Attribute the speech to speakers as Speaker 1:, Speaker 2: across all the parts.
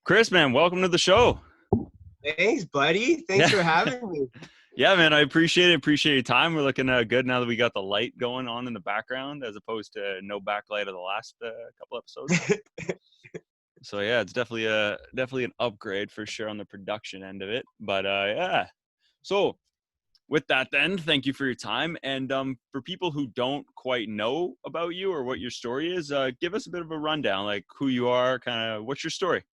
Speaker 1: Kris, man, welcome to the show.
Speaker 2: Thanks, buddy. Thanks
Speaker 1: Yeah.
Speaker 2: for having me.
Speaker 1: Yeah, man, I appreciate it. Appreciate your time. We're looking good now that we got the light going on in the background as opposed to no backlight of the last couple episodes. So yeah, it's definitely an upgrade for sure on the production end of it. But yeah. So with that then, thank you for your time. And for people who don't quite know about you or what your story is, give us a bit of a rundown, like who you are, kind of what's your story?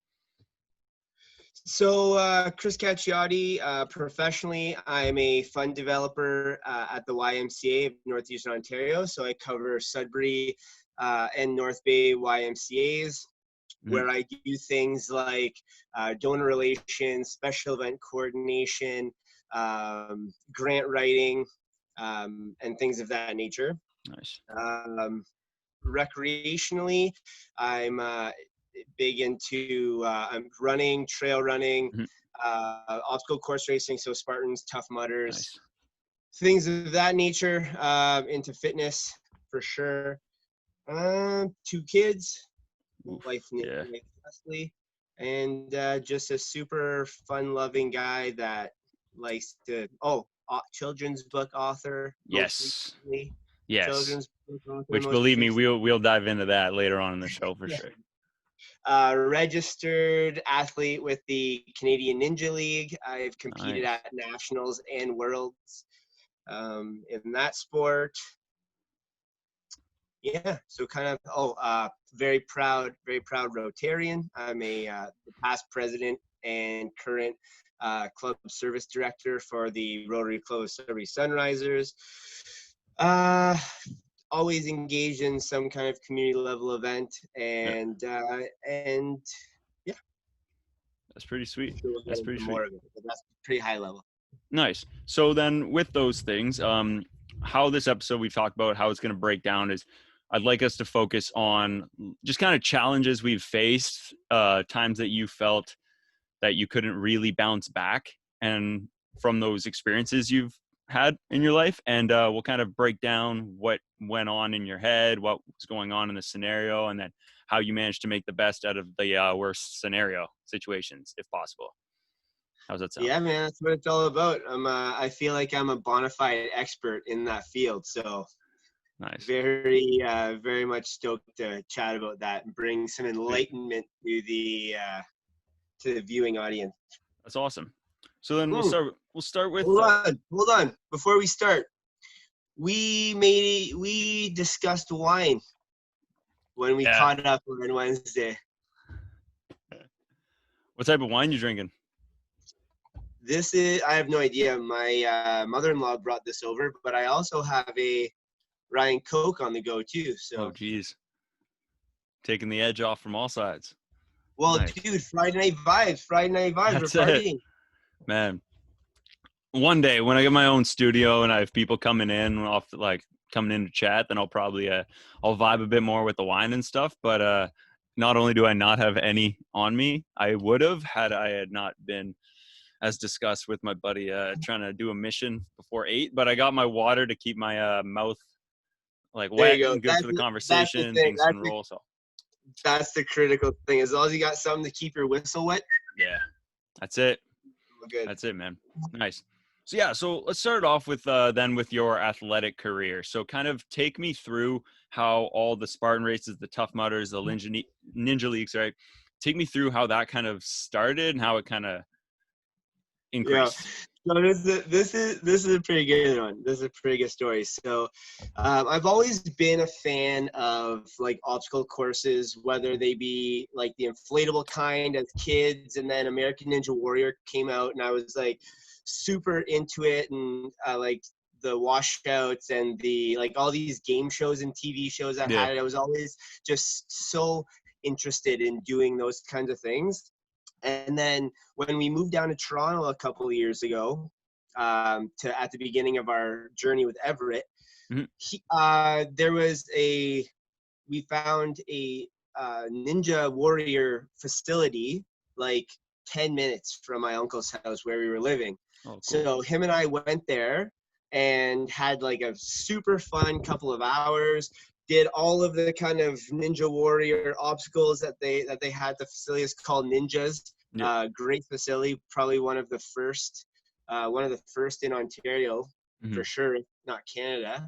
Speaker 2: So, Kris Cacciotti, professionally, I'm a fund developer at the YMCA of Northeastern Ontario. So I cover Sudbury and North Bay YMCAs, where I do things like donor relations, special event coordination, grant writing, and things of that nature.
Speaker 1: Nice.
Speaker 2: Recreationally, I'm big into running, trail running, obstacle course racing, so Spartans, Tough Mudders,
Speaker 1: Nice.
Speaker 2: things of that nature. Into fitness for sure. 2 kids, wife Leslie, and just a super fun-loving guy that likes to children's book author.
Speaker 1: Yes. Yes.
Speaker 2: Children's book author,
Speaker 1: which believe me, we'll dive into that later on in the show for sure.
Speaker 2: Registered athlete with the Canadian Ninja League. I've competed at nationals and worlds in that sport. Yeah, so kind of very proud Rotarian. I'm a past president and current club service director for the Rotary Club of Sudbury Sunrisers. Always engaged in some kind of community level event, and yeah,
Speaker 1: that's pretty sweet. That's pretty sweet.
Speaker 2: More of it, but that's pretty high level.
Speaker 1: Nice. So then with those things, how this episode we've talked about how it's going to break down is I'd like us to focus on just kind of challenges we've faced, times that you felt that you couldn't really bounce back, and from those experiences you've had in your life, and we'll kind of break down what went on in your head, what was going on in the scenario, and then how you managed to make the best out of the worst scenario situations, if possible. How's that sound?
Speaker 2: Yeah, man, that's what it's all about. I feel like I'm a bona fide expert in that field, so
Speaker 1: nice.
Speaker 2: Very much stoked to chat about that and bring some enlightenment to the viewing audience.
Speaker 1: That's awesome. So then we'll start with
Speaker 2: hold on before we start. We discussed wine when we caught up on Wednesday.
Speaker 1: What type of wine you drinking?
Speaker 2: I have no idea. My mother-in-law brought this over, but I also have a Ryan Coke on the go too. So
Speaker 1: oh geez, taking the edge off from all sides.
Speaker 2: Well, nice. Dude, Friday night vibes.
Speaker 1: That's
Speaker 2: we're partying.
Speaker 1: Man, one day when I get my own studio and I have people coming in to chat, then I'll probably I'll vibe a bit more with the wine and stuff. But not only do I not have any on me, I would have had I had not been, as discussed with my buddy, trying to do a mission before 8. But I got my water to keep my mouth wet and good for the conversation and things can roll. So
Speaker 2: that's the critical thing. As long as you got something to keep your whistle wet.
Speaker 1: Yeah, that's it.
Speaker 2: Good.
Speaker 1: That's it, man. Nice. So yeah, so let's start off with then with your athletic career. So kind of take me through how all the Spartan races, the Tough Mudders, the Ninja Leagues, right? Take me through how that kind of started and how it kind of increased.
Speaker 2: Yeah. So this is a pretty good one. This is a pretty good story. So I've always been a fan of like obstacle courses, whether they be like the inflatable kind as kids, and then American Ninja Warrior came out, and I was like super into it, and like the washouts and the like all these game shows and TV shows that had it. I was always just so interested in doing those kinds of things. And then when we moved down to Toronto a couple of years ago, at the beginning of our journey with Everett, we found a Ninja Warrior facility like 10 minutes from my uncle's house where we were living. Oh, cool. So him and I went there and had like a super fun couple of hours, did all of the kind of Ninja Warrior obstacles that they had. The facility is called Ninjas.
Speaker 1: Yeah.
Speaker 2: Great facility, probably one of the first in Ontario,
Speaker 1: Mm-hmm.
Speaker 2: for sure, not Canada.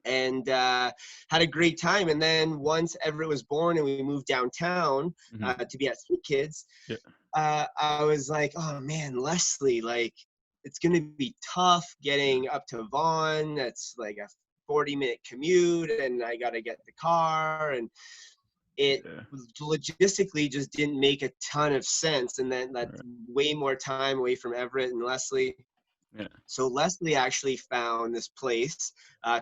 Speaker 2: And had a great time. And then once Everett was born and we moved downtown
Speaker 1: Mm-hmm.
Speaker 2: to be at Three Kids,
Speaker 1: Yeah.
Speaker 2: I was like, oh man, Leslie, like it's gonna be tough getting up to Vaughan. That's like a 40-minute commute, and I gotta get the car, and it
Speaker 1: Yeah.
Speaker 2: logistically just didn't make a ton of sense. And then that's way more time away from Everett and Leslie.
Speaker 1: Yeah.
Speaker 2: So Leslie actually found this place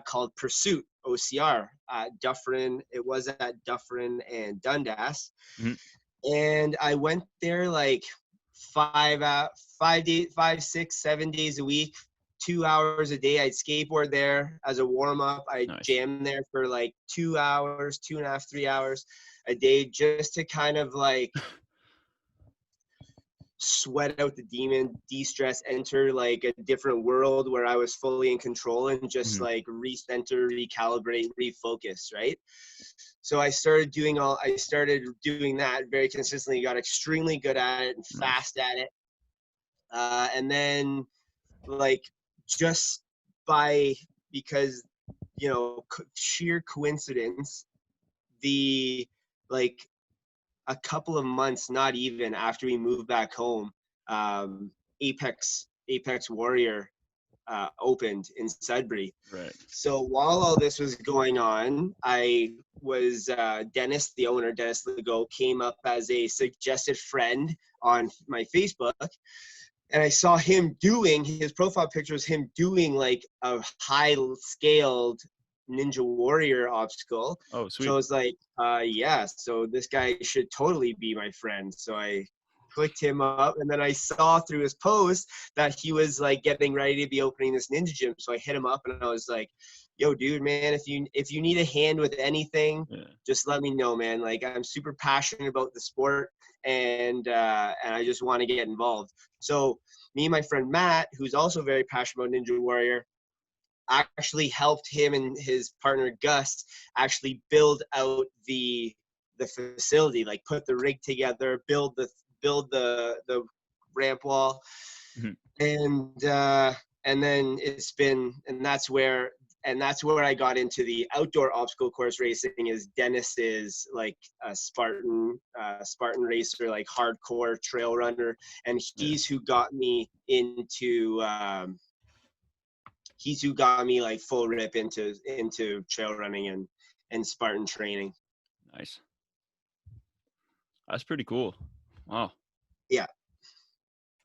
Speaker 2: called Pursuit OCR at Dufferin. It was at Dufferin and Dundas.
Speaker 1: Mm-hmm.
Speaker 2: And I went there like 5, 6, 7 days a week, 2 hours a day. I'd skateboard there as a warm up. I'd
Speaker 1: Nice.
Speaker 2: jam there for like 2 hours, 2.5, 3 hours a day, just to kind of like sweat out the demon, de-stress, enter like a different world where I was fully in control, and just
Speaker 1: Mm-hmm.
Speaker 2: like recenter, recalibrate, refocus, right? So I started doing that very consistently, got extremely good at it and fast at it. And then like just because, sheer coincidence, the like a couple of months, not even, after we moved back home, Apex Warrior opened in Sudbury.
Speaker 1: Right.
Speaker 2: So while all this was going on, I was Dennis, the owner, Dennis Legault, came up as a suggested friend on my Facebook. And I saw him doing, his profile picture was him doing like a high-scaled Ninja Warrior obstacle.
Speaker 1: Oh, sweet.
Speaker 2: So I was like, yeah, so this guy should totally be my friend. So I clicked him up, and then I saw through his post that he was like getting ready to be opening this ninja gym. So I hit him up, and I was like, yo, dude, man, if you need a hand with anything, just let me know, man. Like, I'm super passionate about the sport, and I just want to get involved. So me and my friend Matt, who's also very passionate about Ninja Warrior, actually helped him and his partner Gus actually build out the facility, like put the rig together, build the ramp wall.
Speaker 1: Mm-hmm.
Speaker 2: And then that's where I got into the outdoor obstacle course racing. Is Dennis is like a Spartan racer, like hardcore trail runner, and he's who got me like full rip into trail running and Spartan training.
Speaker 1: Nice. That's pretty cool. Wow.
Speaker 2: Yeah.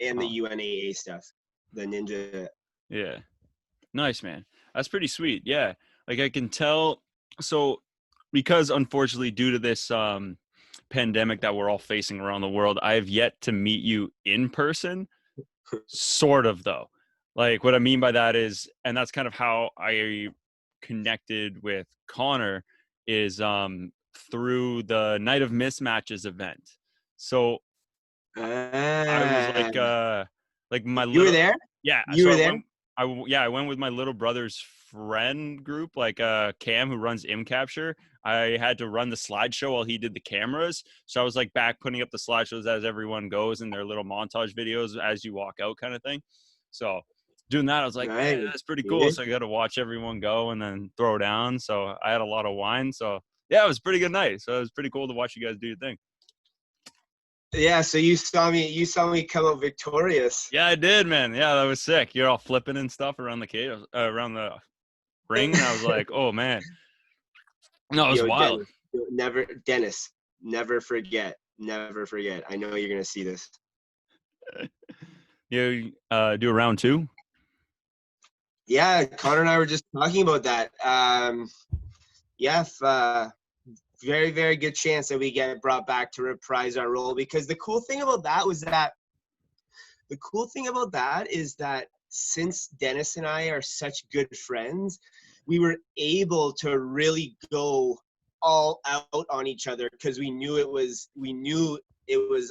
Speaker 2: And the UNAA stuff, the ninja.
Speaker 1: Yeah. Nice, man. That's pretty sweet. Yeah. Like I can tell. So because unfortunately due to this pandemic that we're all facing around the world, I have yet to meet you in person. Sort of, though. Like what I mean by that is, and that's kind of how I connected with Connor, is through the Night of Mismatches event. So I was like my
Speaker 2: You were there?
Speaker 1: Yeah.
Speaker 2: You were there?
Speaker 1: I went with my little brother's friend group, like Cam, who runs Capture. I had to run the slideshow while he did the cameras. So I was like back putting up the slideshows as everyone goes in their little montage videos as you walk out kind of thing. So doing that, I was like,
Speaker 2: Nice.
Speaker 1: man, that's pretty cool. So I got to watch everyone go and then throw down. So I had a lot of wine. So yeah, it was a pretty good night. So it was pretty cool to watch you guys do your thing.
Speaker 2: Yeah, so you saw me come out victorious.
Speaker 1: Yeah, I did, man. Yeah, that was sick. You're all flipping and stuff around the cage, around the ring. And I was like, oh man. No, it was wild.
Speaker 2: Dennis, never forget. I know you're gonna see this.
Speaker 1: You do a round two?
Speaker 2: Yeah, Connor and I were just talking about that. Very, very good chance that we get brought back to reprise our role, because the cool thing about that is that since Dennis and I are such good friends, we were able to really go all out on each other, because we knew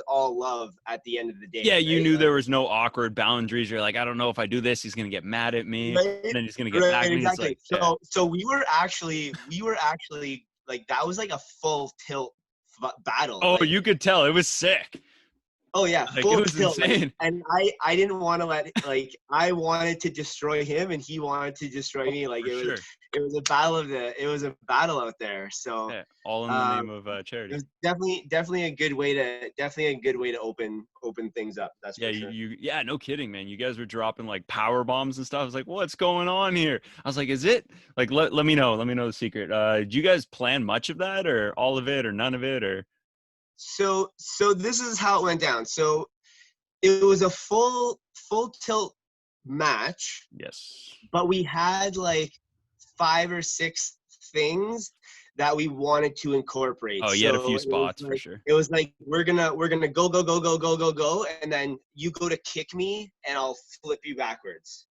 Speaker 2: all love at the end of the day,
Speaker 1: Yeah, you
Speaker 2: right?
Speaker 1: knew
Speaker 2: Like,
Speaker 1: there was no awkward boundaries. You're like, I don't know if I do this, he's gonna get mad at me, and
Speaker 2: right,
Speaker 1: then he's gonna get back
Speaker 2: right,
Speaker 1: at me. It's like,
Speaker 2: exactly.
Speaker 1: yeah.
Speaker 2: So we were actually like, that was like a full tilt battle.
Speaker 1: Oh,
Speaker 2: Like,
Speaker 1: you could tell it was sick.
Speaker 2: oh yeah,
Speaker 1: Like it
Speaker 2: full
Speaker 1: was
Speaker 2: tilt. Like,
Speaker 1: insane.
Speaker 2: and I didn't want to I wanted to destroy him, and he wanted to destroy me. Like,
Speaker 1: For sure.
Speaker 2: it was a battle out there. So
Speaker 1: Yeah, all in the
Speaker 2: um,
Speaker 1: name of
Speaker 2: it
Speaker 1: charity.
Speaker 2: was definitely a good way to open things up. That's
Speaker 1: Yeah,
Speaker 2: for sure.
Speaker 1: yeah, no kidding, man. You guys were dropping like power bombs and stuff. I was like, what's going on here? I was like, is it like, let me know. Let me know the secret. Did you guys plan much of that, or all of it, or none of it, or?
Speaker 2: So this is how it went down. So it was a full tilt match,
Speaker 1: Yes.
Speaker 2: but we had like 5 or 6 things that we wanted to incorporate.
Speaker 1: Oh, you had a
Speaker 2: So
Speaker 1: few spots for sure.
Speaker 2: it was like we're gonna go, and then you go to kick me, and I'll flip you backwards,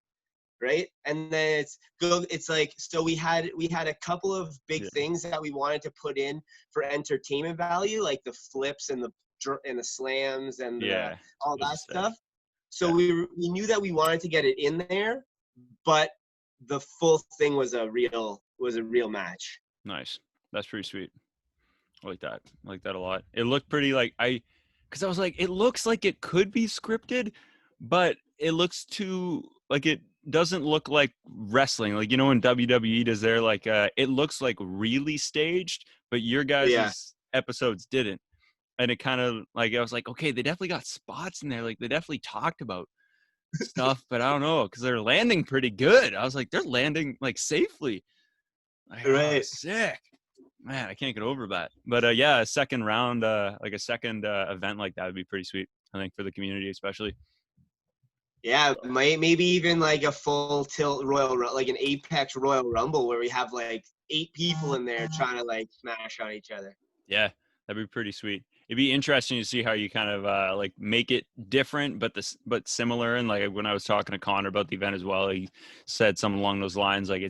Speaker 2: right? And then it's like, so we had a couple of big
Speaker 1: Yeah.
Speaker 2: things that we wanted to put in for entertainment value, like the flips and the slams and
Speaker 1: Yeah.
Speaker 2: all
Speaker 1: Those are
Speaker 2: that
Speaker 1: sick.
Speaker 2: stuff. So
Speaker 1: Yeah.
Speaker 2: we knew that we wanted to get it in there, but the full thing was a real match.
Speaker 1: Nice. That's pretty sweet. I like that. I like that a lot. It looked pretty like because I was like, it looks like it could be scripted, but it looks too like it doesn't look like wrestling. Like, when WWE does their like it looks like really staged, but your
Speaker 2: Yeah.
Speaker 1: guys' episodes didn't. And it kind of like I was like, okay, they definitely got spots in there. Like they definitely talked about stuff, but I don't know because they're landing pretty good. I was like, they're landing like safely. Like, oh,
Speaker 2: Right.
Speaker 1: sick. Man, I can't get over that. But yeah, a second round, like a second event like that would be pretty sweet. I think for the community, especially.
Speaker 2: Yeah, maybe even like a full tilt like an Apex Royal Rumble, where we have like 8 people in there trying to like smash on each other.
Speaker 1: Yeah, that'd be pretty sweet. It'd be interesting to see how you kind of like make it different, but similar. And like when I was talking to Connor about the event as well, he said something along those lines. Like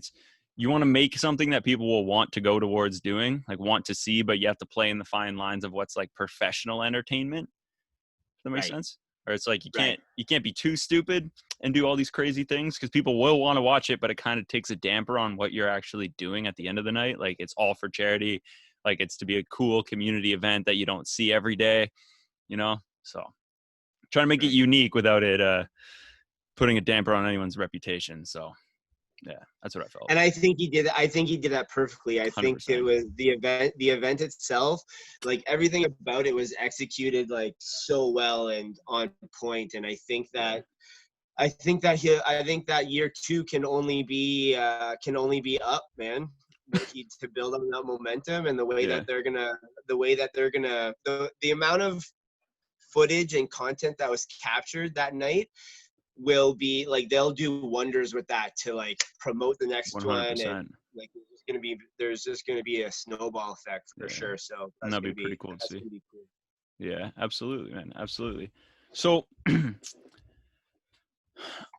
Speaker 1: you want to make something that people will want to go towards doing, like want to see, but you have to play in the fine lines of what's like professional entertainment. Does that make
Speaker 2: Right.
Speaker 1: sense? Or it's like
Speaker 2: Right.
Speaker 1: you can't be too stupid and do all these crazy things because people will want to watch it, but it kind of takes a damper on what you're actually doing at the end of the night. Like it's all for charity, like it's to be a cool community event that you don't see every day, So trying to make it
Speaker 2: Right.
Speaker 1: unique without it putting a damper on anyone's reputation. So yeah, that's what I felt.
Speaker 2: And I think he did. I think he did that perfectly. I think it
Speaker 1: 100%.
Speaker 2: was the event itself, like everything about it was executed like so well and on point. And I think that year 2 can only be up, man. To build on that momentum, and the way
Speaker 1: Yeah.
Speaker 2: that they're gonna the amount of footage and content that was captured that night will be like, they'll do wonders with that to like promote the next one, and
Speaker 1: 100%.
Speaker 2: like there's just gonna be a snowball effect for
Speaker 1: Yeah.
Speaker 2: sure. So
Speaker 1: And that'd be pretty cool to
Speaker 2: that's
Speaker 1: see.
Speaker 2: gonna be cool.
Speaker 1: Yeah, absolutely, man. Absolutely. So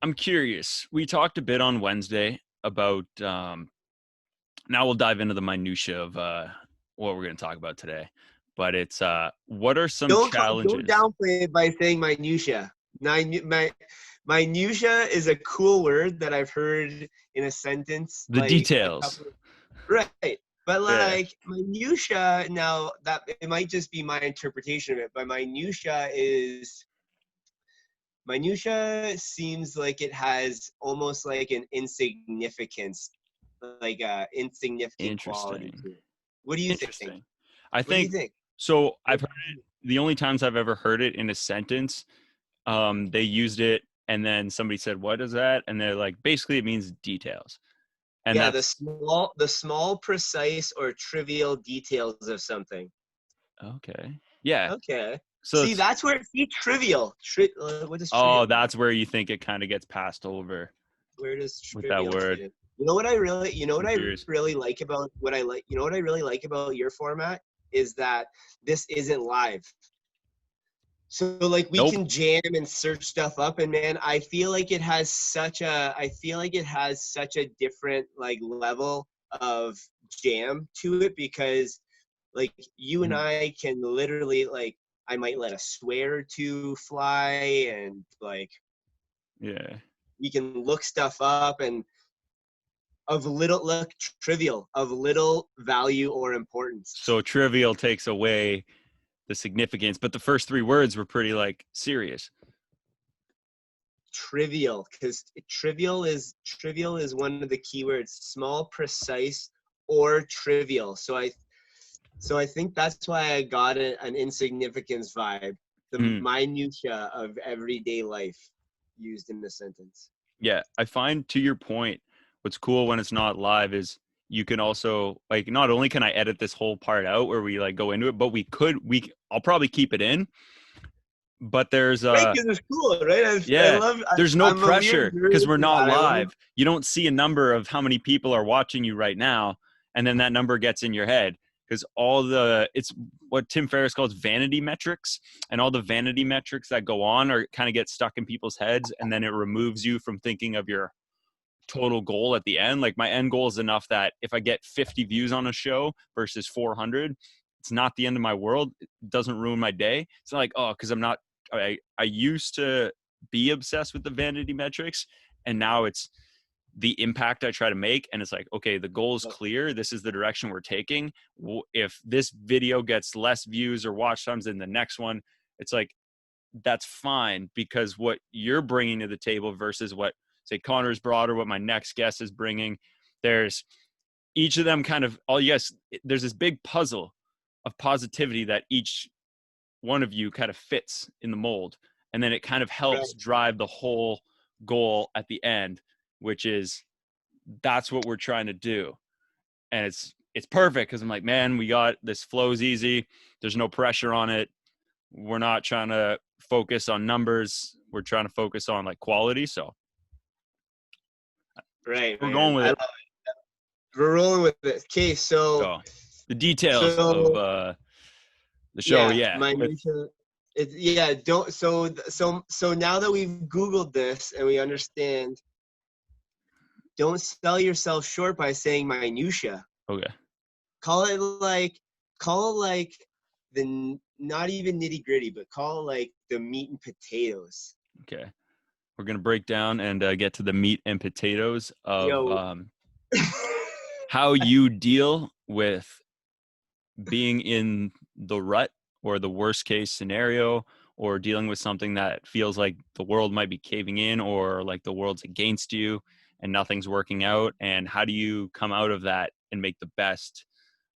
Speaker 1: I'm curious. We talked a bit on Wednesday about now we'll dive into the minutia of what we're going to talk about today. But it's what are some
Speaker 2: Don't
Speaker 1: challenges?
Speaker 2: downplay it by saying minutia. Minutia is a cool word that I've heard in a sentence
Speaker 1: The
Speaker 2: like a
Speaker 1: details.
Speaker 2: couple. Right. But
Speaker 1: Yeah.
Speaker 2: like minutia, now that it might just be my interpretation of it, but minutia seems like it has almost like an insignificance, like a insignificant quality
Speaker 1: Interesting.
Speaker 2: to it. What do you think?
Speaker 1: Interesting. I
Speaker 2: What do you
Speaker 1: think
Speaker 2: think?
Speaker 1: so. I've heard it, the only times I've ever heard it in a sentence, they used it and then somebody said, "What is that?" And they're like, basically it means details. And
Speaker 2: Yeah,
Speaker 1: that's
Speaker 2: the small, precise, or trivial details of something.
Speaker 1: okay. Yeah.
Speaker 2: Okay.
Speaker 1: So
Speaker 2: See,
Speaker 1: it's
Speaker 2: that's where trivial. What does
Speaker 1: oh,
Speaker 2: trivial mean?
Speaker 1: that's where you think it kind of gets passed over
Speaker 2: Where does
Speaker 1: with that
Speaker 2: trivial fit
Speaker 1: word.
Speaker 2: in? You know what
Speaker 1: I'm
Speaker 2: I
Speaker 1: curious.
Speaker 2: really like about your format is that this isn't live. So like we
Speaker 1: Nope.
Speaker 2: can jam and search stuff up, and man, I feel like it has such a different like level of jam to it, because like you and
Speaker 1: Mhm.
Speaker 2: I can literally like I might let a swear or two fly, and like
Speaker 1: Yeah.
Speaker 2: we can look stuff up and of little look trivial, of little value or importance.
Speaker 1: So trivial takes away the significance, but the first three words were pretty like serious.
Speaker 2: Trivial, because trivial is one of the keywords. Small, precise, or trivial. So I think that's why I got an insignificance vibe. The
Speaker 1: Mm.
Speaker 2: minutia of everyday life used in the sentence.
Speaker 1: Yeah, I find, to your point, what's cool when it's not live is you can also, like, not only can I edit this whole part out where we like go into it, but I'll probably keep it in. But there's
Speaker 2: Right, because it's cool, right?
Speaker 1: yeah, there's no
Speaker 2: I'm a weird
Speaker 1: pressure
Speaker 2: nerd
Speaker 1: because we're
Speaker 2: for
Speaker 1: not
Speaker 2: that. I love.
Speaker 1: live. You don't see a number of how many people are watching you right now, and then that number gets in your head because it's what Tim Ferriss calls vanity metrics, and all the vanity metrics that go on are kind of get stuck in people's heads, and then it removes you from thinking of your total goal at the end. Like my end goal is enough that if I get 50 views on a show versus 400, it's not the end of my world. It doesn't ruin my day. It's not like, oh, because I used to be obsessed with the vanity metrics, and now it's the impact I try to make. And it's like, okay, the goal is clear. This is the direction we're taking. If this video gets less views or watch times than the next one, it's like, that's fine, because what you're bringing to the table versus what, say, Connor's brought or what my next guest is bringing, there's each of them kind of, there's this big puzzle of positivity that each one of you kind of fits in the mold, and then it kind of
Speaker 2: Right.
Speaker 1: helps drive the whole goal at the end, which is, that's what we're trying to do. And it's perfect because I'm like, man, we got this, flows easy, there's no pressure on it, we're not trying to focus on numbers, we're trying to focus on like quality. So
Speaker 2: Right,
Speaker 1: we're
Speaker 2: man.
Speaker 1: going with
Speaker 2: I
Speaker 1: it.
Speaker 2: love it. We're rolling with it. Okay,
Speaker 1: So the details of
Speaker 2: so
Speaker 1: the show,
Speaker 2: yeah,
Speaker 1: yeah, with
Speaker 2: minutia. Yeah. Don't. So now that we've Googled this and we understand, don't sell yourself short by saying minutia.
Speaker 1: okay,
Speaker 2: Call it like, not even nitty gritty, but call it like the meat and potatoes.
Speaker 1: okay, we're gonna break down and get to the meat and potatoes of
Speaker 2: Yo.
Speaker 1: how you deal with being in the rut or the worst case scenario, or dealing with something that feels like the world might be caving in or like the world's against you and nothing's working out, and how do you come out of that and make the best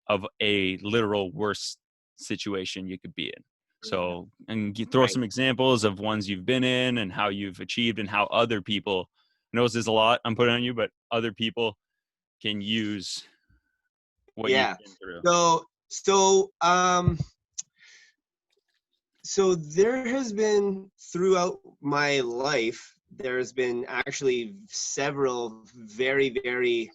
Speaker 1: of a literal worst situation you could be in. So, and throw
Speaker 2: Right.
Speaker 1: some examples of ones you've been in and how you've achieved, and how other people, I know this is a lot I'm putting on you, but other people can use what you've
Speaker 2: Yeah.
Speaker 1: been through.
Speaker 2: So there has been, throughout my life, there's been actually several very, very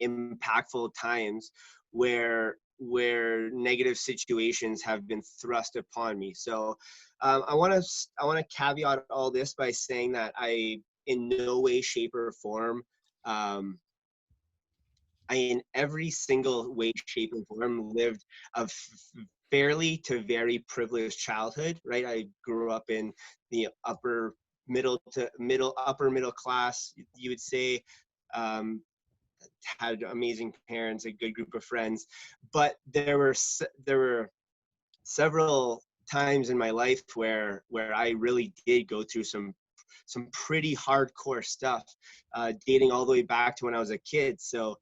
Speaker 2: impactful times where negative situations have been thrust upon me. So I want to caveat all this by saying that I, in no way, shape, or form, I, in every single way, shape, and form, lived a fairly to very privileged childhood. Right, I grew up in the upper middle class, you would say. Um, had amazing parents, a good group of friends, but there were several times in my life where I really did go through some pretty hardcore stuff, dating all the way back to when I was a kid. So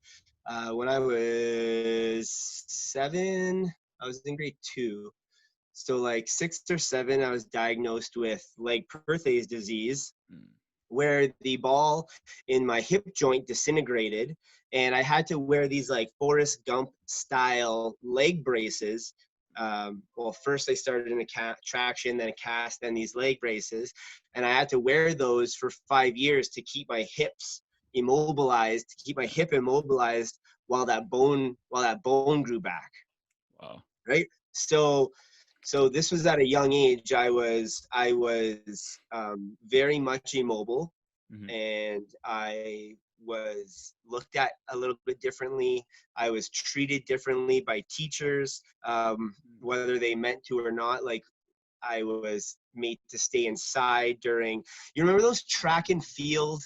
Speaker 2: when I was 7, I was in grade 2. So like 6 or 7, I was diagnosed with Legg-Perthes disease,
Speaker 1: Mm.
Speaker 2: where the ball in my hip joint disintegrated, and I had to wear these like Forrest Gump style leg braces. Well, first I started in a traction, then a cast, then these leg braces, and I had to wear those for 5 years to keep my hips immobilized, to keep my hip immobilized while that bone grew back.
Speaker 1: Wow.
Speaker 2: Right. So this was at a young age. I was very much immobile,
Speaker 1: Mm-hmm.
Speaker 2: and I was looked at a little bit differently. I was treated differently by teachers, whether they meant to or not. Like I was made to stay inside during, you remember those track and field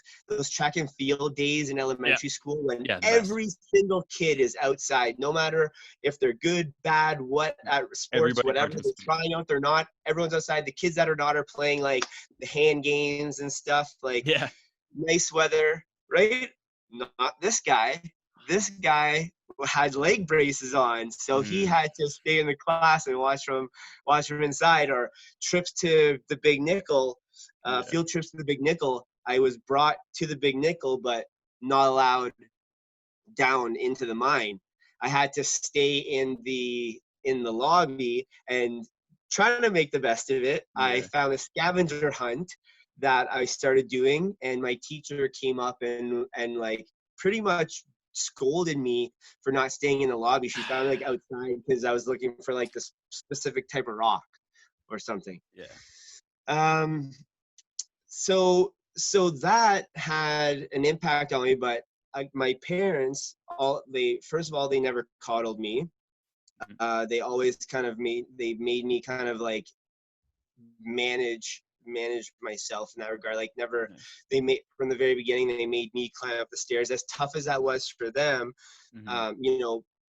Speaker 2: days in
Speaker 1: Yeah.
Speaker 2: elementary school when
Speaker 1: Yeah. The best.
Speaker 2: every single kid is outside, no matter if they're good, bad, what at sports,
Speaker 1: Everybody
Speaker 2: whatever they're
Speaker 1: participates.
Speaker 2: trying out, they're not. Everyone's outside. The kids that are not are playing like the hand games and stuff, like
Speaker 1: Yeah.
Speaker 2: nice weather, right? Not this guy. This guy had leg braces on, so he
Speaker 1: Mm,
Speaker 2: had to stay in the class and watch from inside. Or trips to the Big Nickel,
Speaker 1: yeah.
Speaker 2: field trips to the Big Nickel. I was brought to the Big Nickel, but not allowed down into the mine. I had to stay in the lobby and trying to make the best of it. I
Speaker 1: Yeah.
Speaker 2: found a scavenger hunt that I started doing, and my teacher came up and like pretty much scolded me for not staying in the lobby. She found me like outside because I was looking for like this specific type of rock or something.
Speaker 1: Yeah.
Speaker 2: Um, so that had an impact on me, but my parents, they first of all, they never coddled me.
Speaker 1: Mhm.
Speaker 2: They always kind of made me kind of like manage myself in that regard. Like never,
Speaker 1: Nice.
Speaker 2: they made from the very beginning, they made me climb up the stairs. As tough as that was for them,
Speaker 1: Hmm.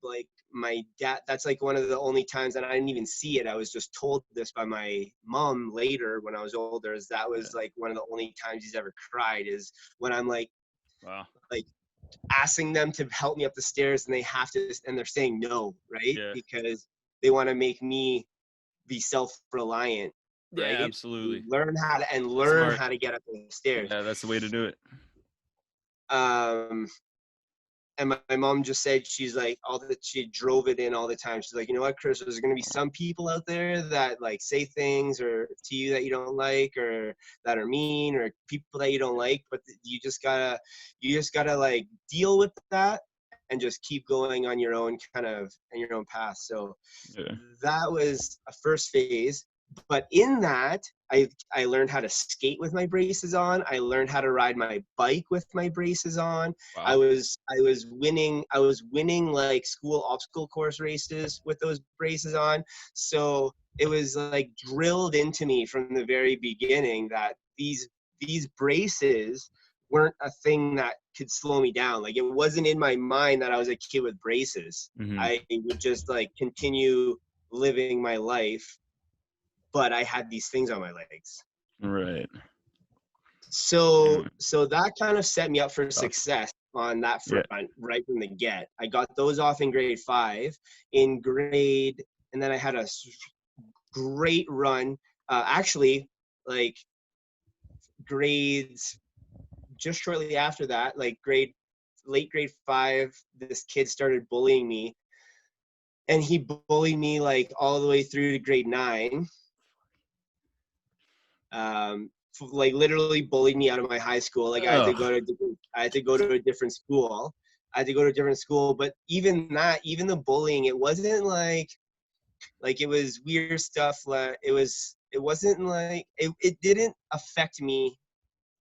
Speaker 2: like my dad, that's like one of the only times that I didn't even see it. I was just told this by my mom later when I was older, is that
Speaker 1: Yeah.
Speaker 2: was like one of the only times he's ever cried, is when I'm
Speaker 1: Wow.
Speaker 2: like asking them to help me up the stairs and they're saying no, right?
Speaker 1: Yeah.
Speaker 2: Because they want to make me be self-reliant,
Speaker 1: Yeah.
Speaker 2: right?
Speaker 1: Absolutely.
Speaker 2: Learn
Speaker 1: Smart.
Speaker 2: how to get up the stairs.
Speaker 1: Yeah. That's the way to do it.
Speaker 2: Um, and my mom just said, she's like, she drove it in all the time. She's like, you know what, Kris, there's going to be some people out there that like say things or to you that you don't like, or that are mean, or people that you don't like, but you just gotta like deal with that and just keep going on your own path. So
Speaker 1: Yeah.
Speaker 2: that was a first phase. But in that, I learned how to skate with my braces on. I learned how to ride my bike with my braces on. I
Speaker 1: Wow.
Speaker 2: was I was winning like school obstacle course races with those braces on. So it was like drilled into me from the very beginning that these braces weren't a thing that could slow me down. Like it wasn't in my mind that I was a kid with braces.
Speaker 1: Hmm.
Speaker 2: I would just like continue living my life, but I had these things on my legs.
Speaker 1: Right.
Speaker 2: So that kind of set me up for
Speaker 1: Tough.
Speaker 2: success on that
Speaker 1: Yeah.
Speaker 2: front right from the get. I got those off in grade 5. And then I had a great run. Actually, like grades just shortly after that, like late grade 5, this kid started bullying me, and he bullied me like all the way through to grade 9. Like literally bullied me out of my high school. Like
Speaker 1: Oh.
Speaker 2: I had to go to a different school. But even that, even the bullying, it wasn't like it was weird stuff. Like it wasn't like it didn't affect me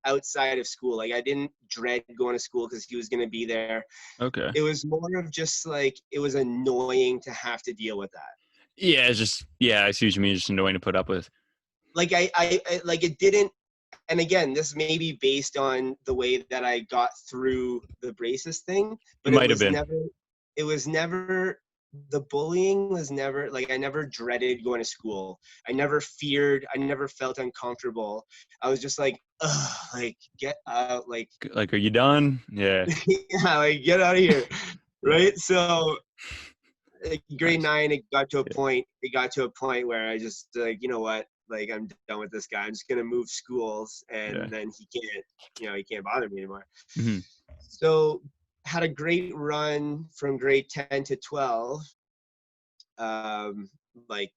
Speaker 2: outside of school. Like I didn't dread going to school because he was going to be there.
Speaker 1: Okay.
Speaker 2: It was more of just like it was annoying to have to deal with that.
Speaker 1: Yeah. It's just. Yeah. I see what you mean. It's just annoying to put up with.
Speaker 2: Like I like it didn't. And again, this may be based on the way that I got through the braces thing,
Speaker 1: It
Speaker 2: but
Speaker 1: might have been.
Speaker 2: it was never, the bullying was never like, I never dreaded going to school. I never felt uncomfortable. I was just like, ugh, like get out, like,
Speaker 1: Like, are you done? Yeah.
Speaker 2: yeah, like get out of here.
Speaker 1: Yeah.
Speaker 2: Right. So grade
Speaker 1: Nice.
Speaker 2: 9, it got to a
Speaker 1: Yeah.
Speaker 2: point. It got to a point where I just like, you know what? Like I'm done with this guy. I'm just gonna move schools,
Speaker 1: Yeah.
Speaker 2: and then he can't bother me anymore.
Speaker 1: Hmm.
Speaker 2: So had a great run from grade 10 to 12. Um, like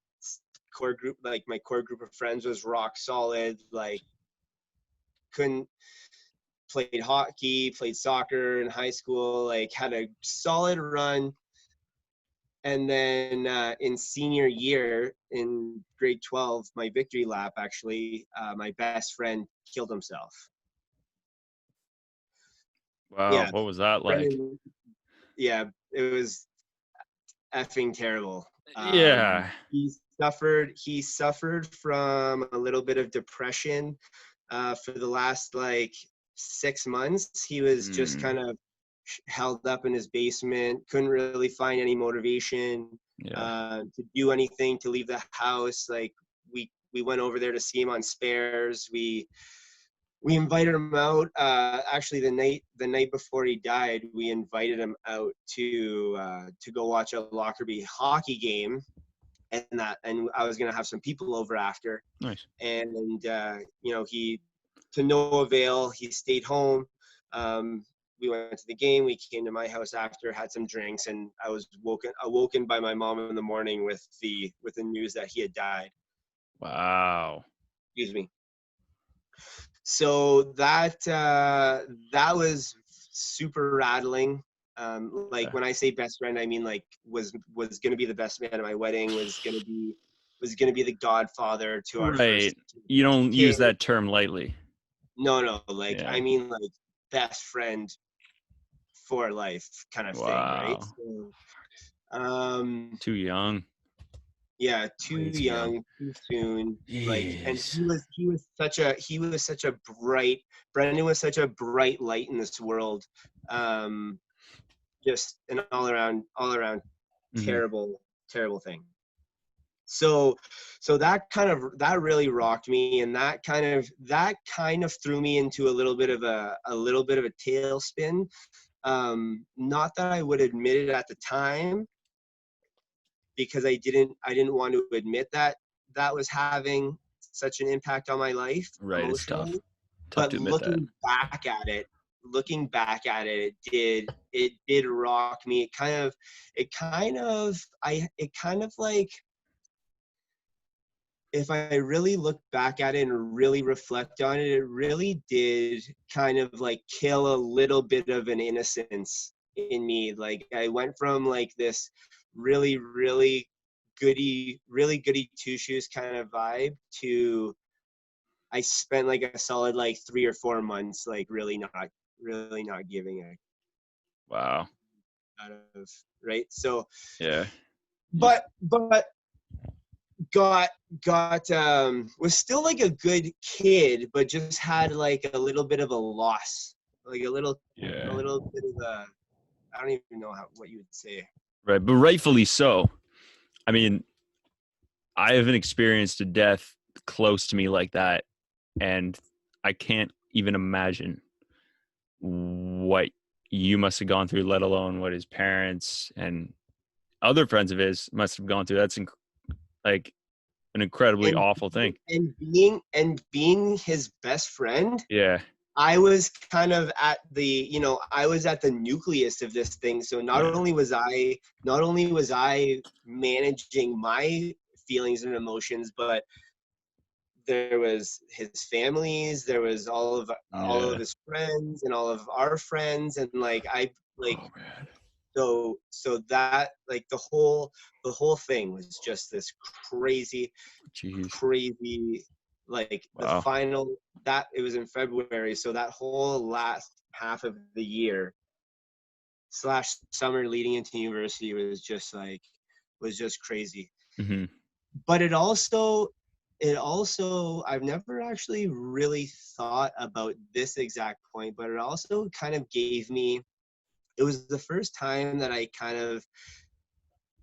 Speaker 2: my core group of friends was rock solid. Like couldn't played hockey, played soccer in high school. Like had a solid run. And then in senior year in grade 12, my victory lap, actually, my best friend killed himself.
Speaker 1: Wow.
Speaker 2: Yeah,
Speaker 1: What was that like?
Speaker 2: Brendan, yeah, it was effing terrible.
Speaker 1: Yeah.
Speaker 2: He suffered from a little bit of depression for the last like 6 months. He was just
Speaker 1: Mm,
Speaker 2: kind of held up in his basement, couldn't really find any motivation
Speaker 1: yeah.
Speaker 2: to do anything, to leave the house. Like we went over there to see him on spares. We invited him out. Actually, the night before he died, we invited him out to go watch a Lockerbie hockey game, and I was gonna have some people over after,
Speaker 1: Nice.
Speaker 2: and he, to no avail. He stayed home. We went to the game. We came to my house after, had some drinks, and I was awoken by my mom in the morning with the news that he had died.
Speaker 1: Wow.
Speaker 2: Excuse me. So that was super rattling. Like
Speaker 1: Yeah.
Speaker 2: when I say best friend, I mean like was gonna be the best man at my wedding. Was gonna be the godfather to our
Speaker 1: Right.
Speaker 2: first
Speaker 1: You don't
Speaker 2: kid.
Speaker 1: use that term lightly.
Speaker 2: No, like
Speaker 1: Yeah.
Speaker 2: I mean like best friend for life kind of thing, right?
Speaker 1: Wow.
Speaker 2: So, um,
Speaker 1: Too young.
Speaker 2: yeah, too
Speaker 1: Way too young.
Speaker 2: young, too soon. Like, and
Speaker 1: Jeez.
Speaker 2: he was such a bright. Brendan was such a bright light in this world. Um, just an all around
Speaker 1: Hmm.
Speaker 2: terrible thing. So, that really rocked me, and that kind of threw me into a little bit of a tailspin. Not that I would admit it at the time, because I didn't want to admit that that was having such an impact on my life
Speaker 1: Right. It's tough.
Speaker 2: emotionally.
Speaker 1: Tough
Speaker 2: But
Speaker 1: to admit that.
Speaker 2: looking back at it did rock me. It kind of like, if I really look back at it and really reflect on it, it really did kind of like kill a little bit of an innocence in me. Like I went from like this really goody two shoes kind of vibe to, I spent like a solid like 3 or 4 months like really not giving
Speaker 1: Wow.
Speaker 2: a out of, right. So,
Speaker 1: Yeah. You-
Speaker 2: but got was still like a good kid, but just had like a little bit of a loss, like a
Speaker 1: Yeah.
Speaker 2: little bit of a, I don't even know what you would say.
Speaker 1: Right. But rightfully so. I mean, I haven't experienced a death close to me like that. And I can't even imagine what you must have gone through, let alone what his parents and other friends of his must have gone through. That's like an incredibly
Speaker 2: and
Speaker 1: awful thing.
Speaker 2: and being his best friend,
Speaker 1: Yeah.
Speaker 2: I was kind of I was at the nucleus of this thing. So not
Speaker 1: Yeah.
Speaker 2: only was I managing my feelings and emotions, but there was his families, there was all of
Speaker 1: Yeah.
Speaker 2: his friends and all of our friends, and like I like
Speaker 1: Oh man.
Speaker 2: so that like the whole thing was just this crazy
Speaker 1: Jeez.
Speaker 2: crazy, like the
Speaker 1: Wow.
Speaker 2: final, that it was in February, so that whole last half of the year slash summer leading into university was just crazy.
Speaker 1: Hmm.
Speaker 2: But it also I've never actually really thought about this exact point, but it also kind of gave me, it was the first time that I kind of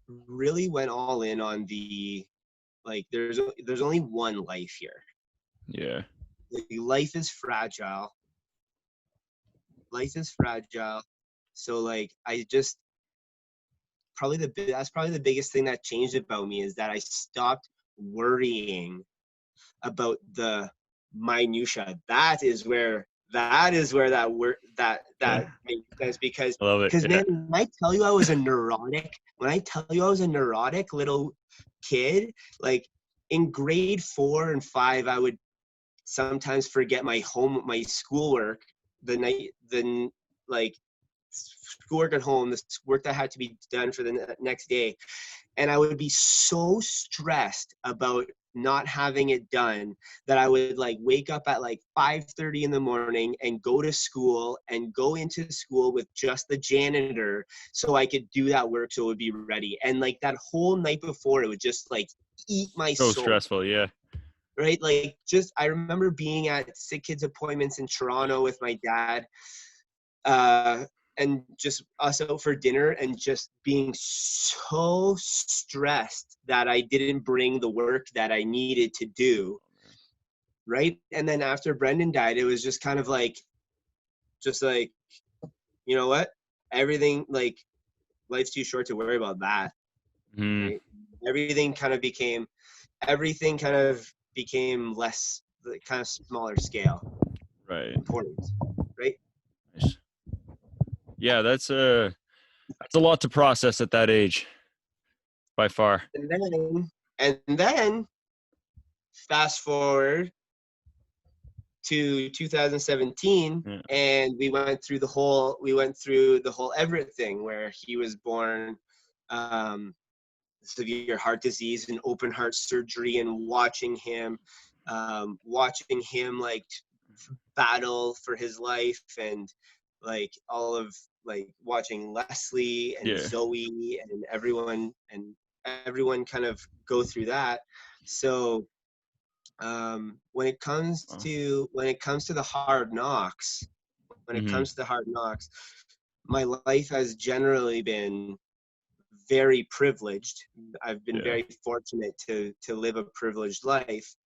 Speaker 2: really went all in on the, like, there's only one life here.
Speaker 1: Yeah.
Speaker 2: Like, life is fragile. So like I just that's probably the biggest thing that changed about me, is that I stopped worrying about the minutia. That is where that word that
Speaker 1: Yeah.
Speaker 2: makes sense, because
Speaker 1: I love it. Yeah.
Speaker 2: man, when I tell you I was a neurotic little kid, like in grade 4 and 5, I would sometimes forget my schoolwork the night the like schoolwork at home, the work that had to be done for the next day, and I would be so stressed about not having it done, that I would like wake up at like 5:30 in the morning and go to school and go into school with just the janitor so I could do that work so it would be ready. And like that whole night before, it would just like eat my
Speaker 1: So
Speaker 2: soul.
Speaker 1: stressful. Yeah.
Speaker 2: Right? Like just I remember being at sick kids appointments in Toronto with my dad, and just us out for dinner and just being so stressed that I didn't bring the work that I needed to do. Right. And then after Brendan died, it was just kind of like, just like, you know what? Everything, like, life's too short to worry about that.
Speaker 1: Mm,
Speaker 2: Right. Everything kind of became less, kind of smaller scale
Speaker 1: right.
Speaker 2: importance. Right.
Speaker 1: Nice. Yeah, that's a lot to process at that age, by far.
Speaker 2: And then fast forward to 2017,
Speaker 1: Yeah.
Speaker 2: and we went through the whole Everett thing, where he was born um, severe heart disease and open heart surgery, and watching him like battle for his life, and like all of like watching Leslie and
Speaker 1: Yeah.
Speaker 2: Zoe and everyone kind of go through that. So when it comes
Speaker 1: Wow.
Speaker 2: to the hard knocks,
Speaker 1: Mm-hmm.
Speaker 2: my life has generally been very privileged. I've been
Speaker 1: Yeah.
Speaker 2: very fortunate to live a privileged life,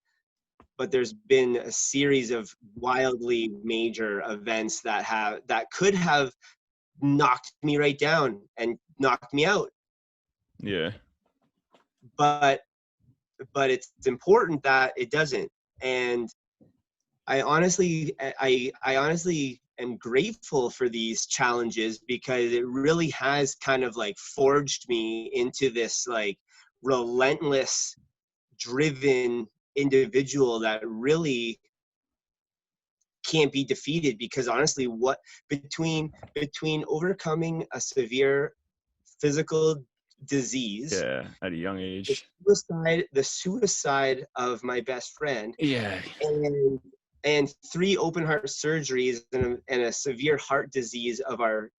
Speaker 2: but there's been a series of wildly major events that could have knocked me right down and knocked me out.
Speaker 1: Yeah.
Speaker 2: But it's important that it doesn't. And I honestly am grateful for these challenges, because it really has kind of like forged me into this like relentless, driven individual that really can't be defeated. Because honestly, what between overcoming a severe physical disease,
Speaker 1: Yeah. At a young age.
Speaker 2: the suicide of my best friend,
Speaker 1: Yeah.
Speaker 2: and 3 open heart surgeries, and a severe heart disease of our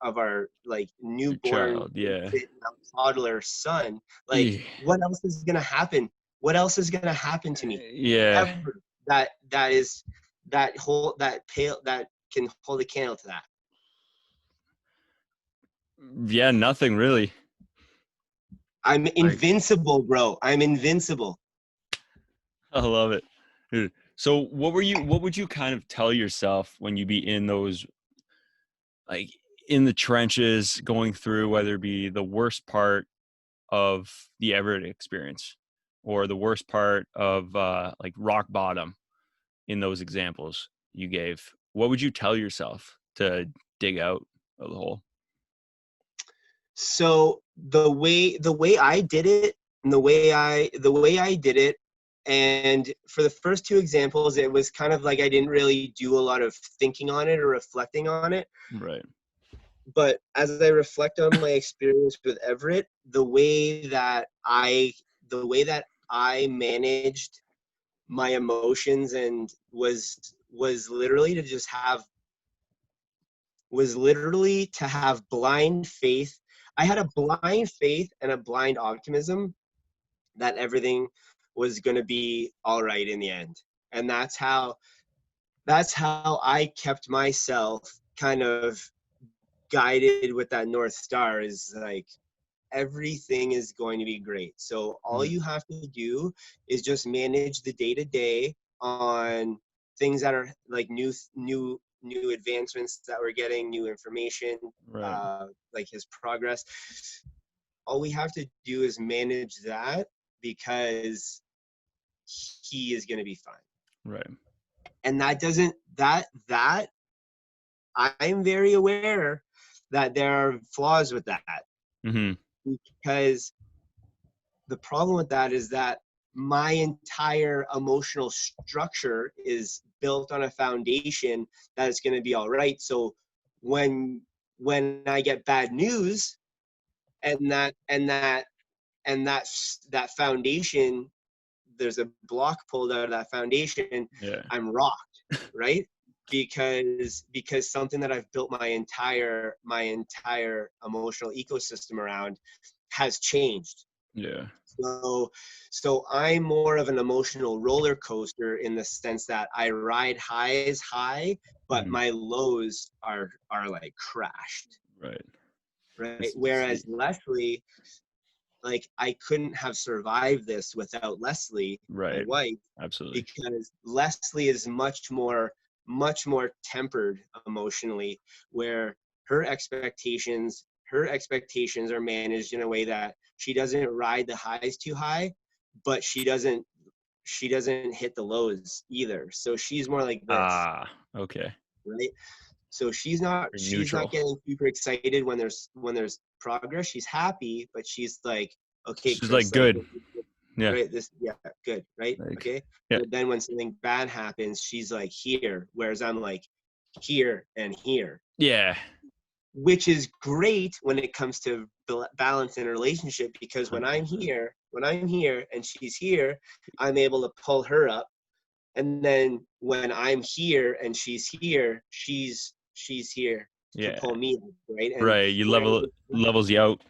Speaker 2: like
Speaker 1: Your
Speaker 2: newborn
Speaker 1: child. Yeah.
Speaker 2: infant, toddler son. Like,
Speaker 1: Yeah.
Speaker 2: what else is gonna happen? What else is gonna happen to me
Speaker 1: Yeah.
Speaker 2: ever? That is that pale that can hold a candle to that.
Speaker 1: Yeah. Nothing really.
Speaker 2: I'm
Speaker 1: Like,
Speaker 2: invincible, bro. I'm invincible.
Speaker 1: I love it. Dude. So what would you kind of tell yourself when you be in those, like, in the trenches, going through, whether it be the worst part of the Everett experience or the worst part of like rock bottom in those examples you gave? What would you tell yourself to dig out of the hole?
Speaker 2: So the way I did it, and the way I did it, and for the first 2 examples, it was kind of like I didn't really do a lot of thinking on it or reflecting on it.
Speaker 1: Right.
Speaker 2: But as I reflect on my experience with Everett, the way that I managed my emotions, and was literally to just have was literally to have blind faith. I had a blind faith and a blind optimism that everything was going to be all right in the end. And that's how I kept myself kind of guided with that North Star, is like, everything is going to be great. So all
Speaker 1: Mm,
Speaker 2: you have to do is just manage the day to day on things that are like new advancements that we're getting, new information,
Speaker 1: right.
Speaker 2: like his progress. All we have to do is manage that, because he is going to be fine.
Speaker 1: Right.
Speaker 2: And that doesn't that I'm very aware that there are flaws with that,
Speaker 1: Mm-hmm.
Speaker 2: because the problem with that is that my entire emotional structure is built on a foundation that it's going to be all right. So when I get bad news, and that foundation there's a block pulled out of that foundation,
Speaker 1: Yeah.
Speaker 2: I'm rocked, right? Because something that I've built my entire emotional ecosystem around has changed.
Speaker 1: Yeah.
Speaker 2: So I'm more of an emotional roller coaster in the sense that I ride highs high, but
Speaker 1: Mhm.
Speaker 2: my lows are like crashed,
Speaker 1: Right.
Speaker 2: right?
Speaker 1: It's
Speaker 2: Whereas Leslie, like I couldn't have survived this without Leslie, my
Speaker 1: right.
Speaker 2: wife,
Speaker 1: Absolutely.
Speaker 2: because Leslie is much more tempered emotionally, where her expectations are managed in a way that she doesn't ride the highs too high, but she doesn't hit the lows either. So she's more like this,
Speaker 1: Ah, okay.
Speaker 2: right? So
Speaker 1: Very
Speaker 2: she's not
Speaker 1: neutral.
Speaker 2: getting super excited when there's progress. She's happy, but she's like, okay,
Speaker 1: She's like,
Speaker 2: Kris, like
Speaker 1: good. Yeah.
Speaker 2: right, this, yeah, good, right,
Speaker 1: Like,
Speaker 2: okay.
Speaker 1: yeah.
Speaker 2: But then when something bad happens, she's like here, whereas I'm like here and here,
Speaker 1: Yeah.
Speaker 2: which is great when it comes to balance in a relationship, because when
Speaker 1: 100%.
Speaker 2: I'm here and she's here, I'm able to pull her up. And then when I'm here and she's here, she's here to
Speaker 1: Yeah.
Speaker 2: pull me up, right? And
Speaker 1: Right. You
Speaker 2: whereas
Speaker 1: levels you out.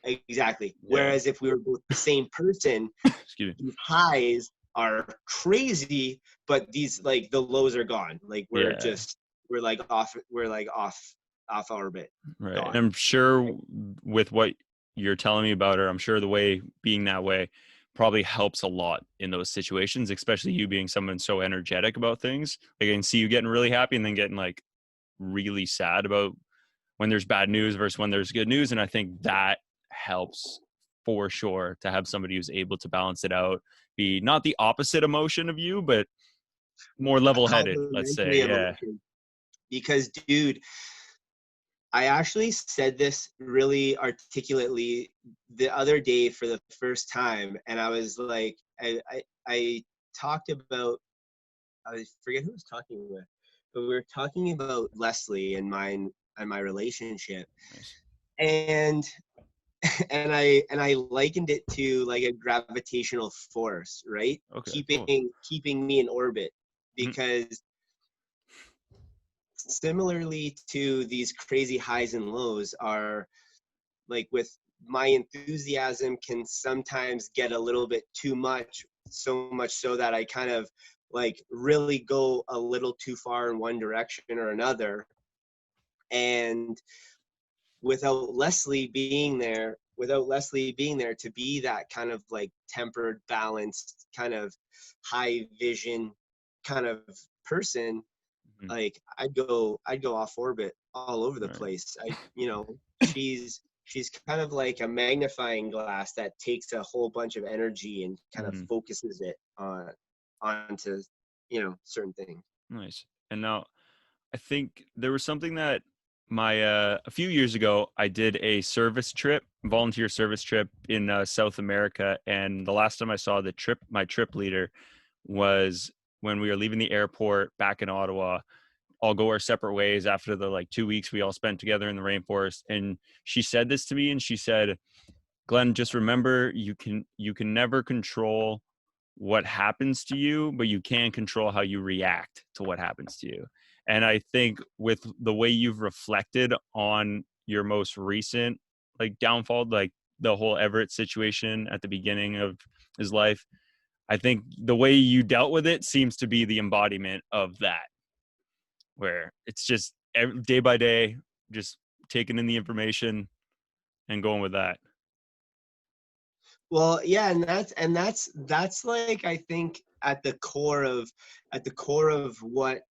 Speaker 2: exactly.
Speaker 1: Yeah.
Speaker 2: Whereas if we were both the same person,
Speaker 1: Excuse me.
Speaker 2: these highs are crazy, but these, like, the lows are gone. Like
Speaker 1: Yeah.
Speaker 2: we're like off orbit,
Speaker 1: Right. And
Speaker 2: gone.
Speaker 1: I'm sure
Speaker 2: Right?
Speaker 1: with what you're telling me about her, I'm sure the way being that way probably helps a lot in those situations, especially you being someone so energetic about things. Like I can see you getting really happy and then getting like really sad about when there's bad news versus when there's good news. And I think that helps for sure to have somebody who's able to balance it out, be not the opposite emotion of you, but more
Speaker 2: A
Speaker 1: level headed, let's say.
Speaker 2: complementary
Speaker 1: Yeah.
Speaker 2: emotion. Because, dude, I actually said this really articulately the other day for the first time, and I was like, I talked about, I forget who I was talking with, but we were talking about Leslie and mine and my relationship,
Speaker 1: Nice.
Speaker 2: and and I likened it to like a gravitational force, right?
Speaker 1: Okay, cool.
Speaker 2: Keeping me in orbit,
Speaker 1: Mhm.
Speaker 2: because similarly to these crazy highs and lows are like with my enthusiasm can sometimes get a little bit too much, so much so that I kind of like really go a little too far in one direction or another. And without Leslie being there to be that kind of like tempered, balanced, kind of high vision kind of person,
Speaker 1: Mhm.
Speaker 2: like I'd go off orbit all over the
Speaker 1: Right.
Speaker 2: place. She's kind of like a magnifying glass that takes a whole bunch of energy and kind of
Speaker 1: Mhm.
Speaker 2: focuses it onto certain things.
Speaker 1: Nice. And now I think there was something that my a few years ago I did a service trip, volunteer service trip in South America, and the last time I saw my trip leader was when we were leaving the airport back in Ottawa. All go our separate ways after the like 2 weeks we all spent together in the rainforest, and she said this to me, and she said, Glenn, just remember you can never control what happens to you, but you can control how you react to what happens to you. And I think with the way you've reflected on your most recent like downfall, like the whole Everett situation at the beginning of his life, I think the way you dealt with it seems to be the embodiment of that, where it's just day by day, just taking in the information and going with that.
Speaker 2: Well, yeah, and that's like I think at the core of what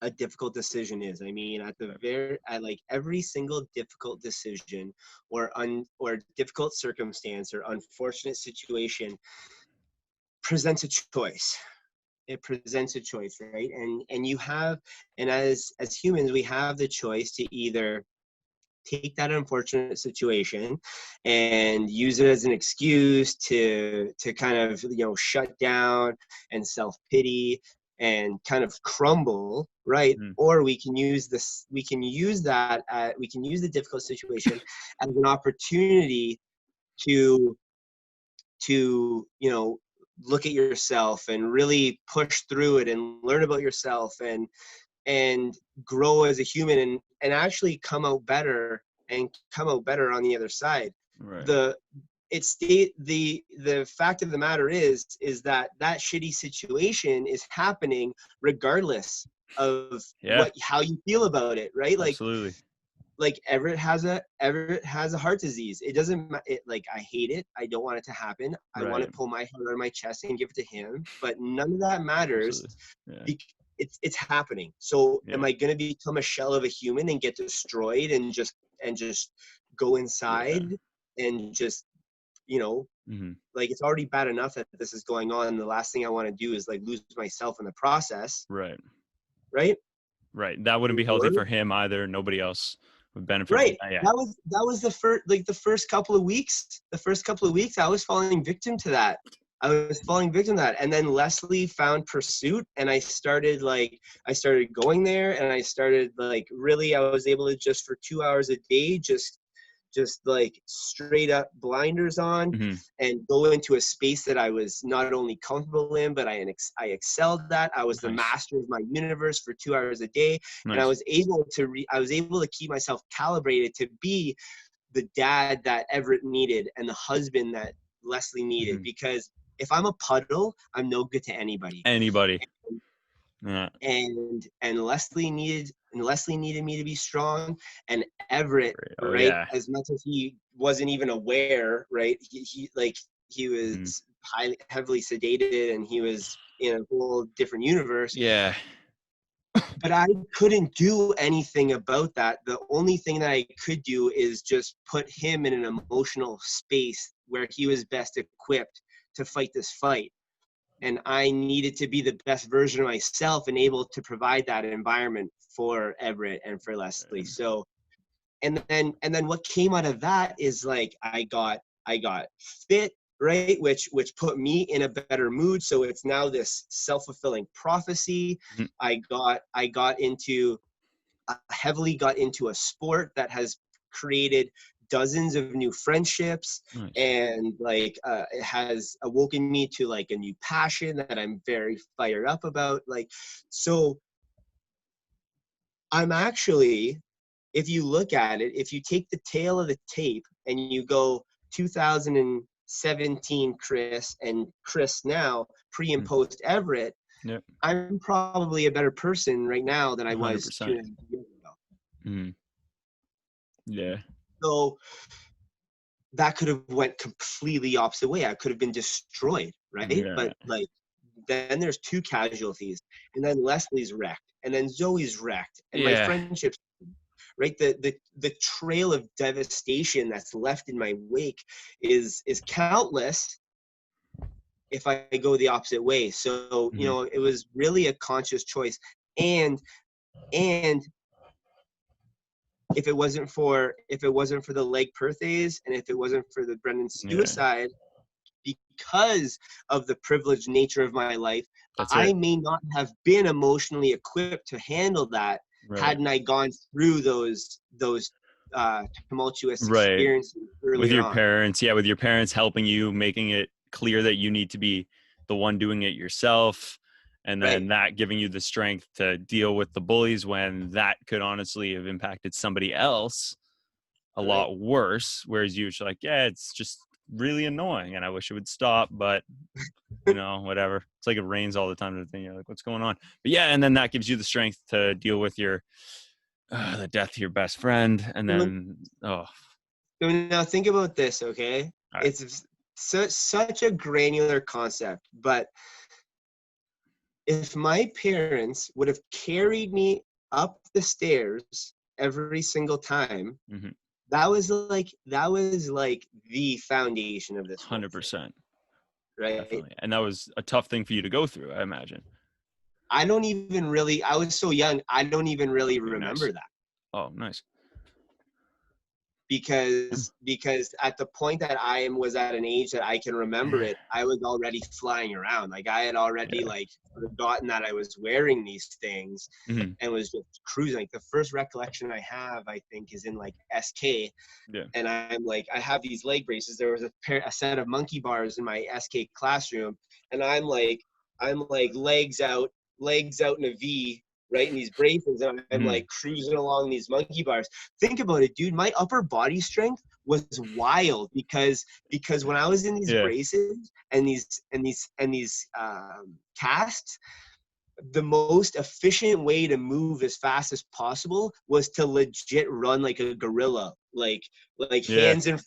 Speaker 2: a difficult decision is. I mean, at like every single difficult decision or difficult circumstance or unfortunate situation presents a choice. It presents a choice, right? And as humans, we have the choice to either take that unfortunate situation and use it as an excuse to kind of shut down and self-pity and kind of crumble, right?
Speaker 1: Mm,
Speaker 2: Or we can use the difficult situation as an opportunity to look at yourself and really push through it and learn about yourself and grow as a human and actually come out better on the other side.
Speaker 1: Right.
Speaker 2: The fact of the matter is that shitty situation is happening regardless of
Speaker 1: Yeah,
Speaker 2: how you feel about it, right?
Speaker 1: absolutely.
Speaker 2: Like Everett has a heart disease. It doesn't like, I hate it. I don't want it to happen. I want to
Speaker 1: Right.
Speaker 2: pull my heart out of my chest and give it to him, but none of that matters.
Speaker 1: Absolutely. Yeah.
Speaker 2: It's happening. So am
Speaker 1: Yeah.
Speaker 2: I going to become a shell of a human and get destroyed and just go
Speaker 1: Yeah.
Speaker 2: inside and just, you know,
Speaker 1: Mm-hmm.
Speaker 2: like, it's already bad enough that this is going on. The last thing I want to do is like lose myself in the process,
Speaker 1: Right.
Speaker 2: right?
Speaker 1: Right. That wouldn't be healthy
Speaker 2: Or
Speaker 1: for him either. Nobody else would benefit from
Speaker 2: right.
Speaker 1: that. Yeah.
Speaker 2: That was the first couple of weeks. The first couple of weeks, I was falling victim to that. And then Leslie found Pursuit, and I started going there, and I started like, really, I was able to just for 2 hours a day, just like straight up blinders on
Speaker 1: Mm-hmm.
Speaker 2: and go into a space that I was not only comfortable in, but I excelled at. I was the
Speaker 1: Nice.
Speaker 2: master of my universe for 2 hours a day. And
Speaker 1: Nice.
Speaker 2: I was able to keep myself calibrated to be the dad that Everett needed and the husband that Leslie needed.
Speaker 1: Mm-hmm.
Speaker 2: Because if I'm a puddle, I'm no good to anybody.
Speaker 1: Anybody. Yeah.
Speaker 2: And Leslie needed me to be strong, and Everett,
Speaker 1: Right. Oh
Speaker 2: right,
Speaker 1: yeah.
Speaker 2: as much as he wasn't even aware, right, he
Speaker 1: Mm-hmm.
Speaker 2: was heavily sedated and he was in a whole different universe,
Speaker 1: Yeah.
Speaker 2: but I couldn't do anything about that. The only thing that I could do is just put him in an emotional space where he was best equipped to fight this fight. And I needed to be the best version of myself and able to provide that environment for Everett and for Leslie. So, and then what came out of that is like, I got fit, right, which put me in a better mood. So it's now this self-fulfilling prophecy.
Speaker 1: Mhm.
Speaker 2: I heavily got into a sport that has created dozens of new friendships,
Speaker 1: Nice.
Speaker 2: and like, it has awoken me to like a new passion that I'm very fired up about. Like, so I'm actually, if you look at it, if you take the tail of the tape and you go 2017 Kris and Kris now, pre and
Speaker 1: Mm.
Speaker 2: post Everett,
Speaker 1: Yep.
Speaker 2: I'm probably a better person right now than I was
Speaker 1: 100%.
Speaker 2: 2.5 years ago.
Speaker 1: Mm-hmm. Yeah.
Speaker 2: So that could have went completely opposite way. I could have been destroyed, right?
Speaker 1: Yeah.
Speaker 2: But like, then there's two casualties, and then Leslie's wrecked, and then Zoe's wrecked, and my
Speaker 1: Yeah.
Speaker 2: friendships, right? The trail of devastation that's left in my wake is countless if I go the opposite way. So,
Speaker 1: Mm-hmm.
Speaker 2: it was really a conscious choice. And if it wasn't for the Lake Perthes, and if it wasn't for the Brendan
Speaker 1: Yeah.
Speaker 2: suicide, because of the privileged nature of my life,
Speaker 1: That's
Speaker 2: I
Speaker 1: it.
Speaker 2: may not have been emotionally equipped to handle that,
Speaker 1: Right.
Speaker 2: hadn't I gone through those tumultuous
Speaker 1: Right.
Speaker 2: experiences
Speaker 1: With
Speaker 2: earlier
Speaker 1: your
Speaker 2: on.
Speaker 1: parents. Yeah. With your parents helping you, making it clear that you need to be the one doing it yourself. And
Speaker 2: Right.
Speaker 1: then that giving you the strength to deal with the bullies when that could honestly have impacted somebody else a
Speaker 2: Right.
Speaker 1: lot worse. Whereas you're like, yeah, it's just really annoying and I wish it would stop, but whatever. It's like it rains all the time. And you're like, what's going on? But yeah, and then that gives you the strength to deal with the death of your best friend. And
Speaker 2: So
Speaker 1: then, oh,
Speaker 2: now think about this, okay?
Speaker 1: all right.
Speaker 2: It's such a granular concept, but if my parents would have carried me up the stairs every single time,
Speaker 1: Mm-hmm.
Speaker 2: that was like the foundation of this whole thing,
Speaker 1: 100%.
Speaker 2: right?
Speaker 1: Definitely. And that was a tough thing for you to go through, I imagine.
Speaker 2: I was so young, I don't even really
Speaker 1: Okay,
Speaker 2: remember
Speaker 1: nice.
Speaker 2: that,
Speaker 1: Oh, nice.
Speaker 2: because at the point that I was at an age that I can remember it, I was already flying around. Like I had already
Speaker 1: Yeah.
Speaker 2: like forgotten that I was wearing these things
Speaker 1: Mhm.
Speaker 2: and was just cruising. Like the first recollection I have, I think, is in like SK,
Speaker 1: Yeah.
Speaker 2: and I'm like, I have these leg braces. There was a set of monkey bars in my SK classroom, and I'm like legs out in a V, right, in these braces, and I'm
Speaker 1: Mhm.
Speaker 2: like cruising along these monkey bars. Think about it, dude. My upper body strength was wild because when I was in these
Speaker 1: Yeah.
Speaker 2: braces and these casts, the most efficient way to move as fast as possible was to legit run like a gorilla, like
Speaker 1: Yeah.
Speaker 2: hands in
Speaker 1: Mhm.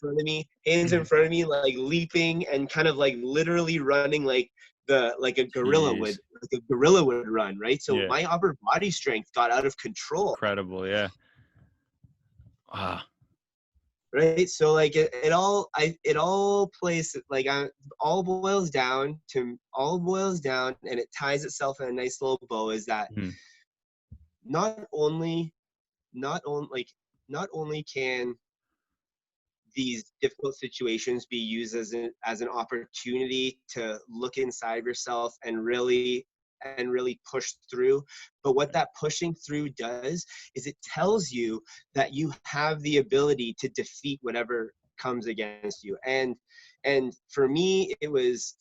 Speaker 2: front of me, like leaping and kind of like literally running like
Speaker 1: Jeez.
Speaker 2: a gorilla would run, right? So
Speaker 1: Yeah.
Speaker 2: my upper body strength got out of control,
Speaker 1: Incredible. Yeah. Ah.
Speaker 2: right? So like it all plays like all boils down, and it ties itself in a nice little bow, is that
Speaker 1: Mhm.
Speaker 2: not only not only like not only can these difficult situations be used as an opportunity to look inside yourself and really push through, but what that pushing through does is it tells you that you have the ability to defeat whatever comes against you. And for me it was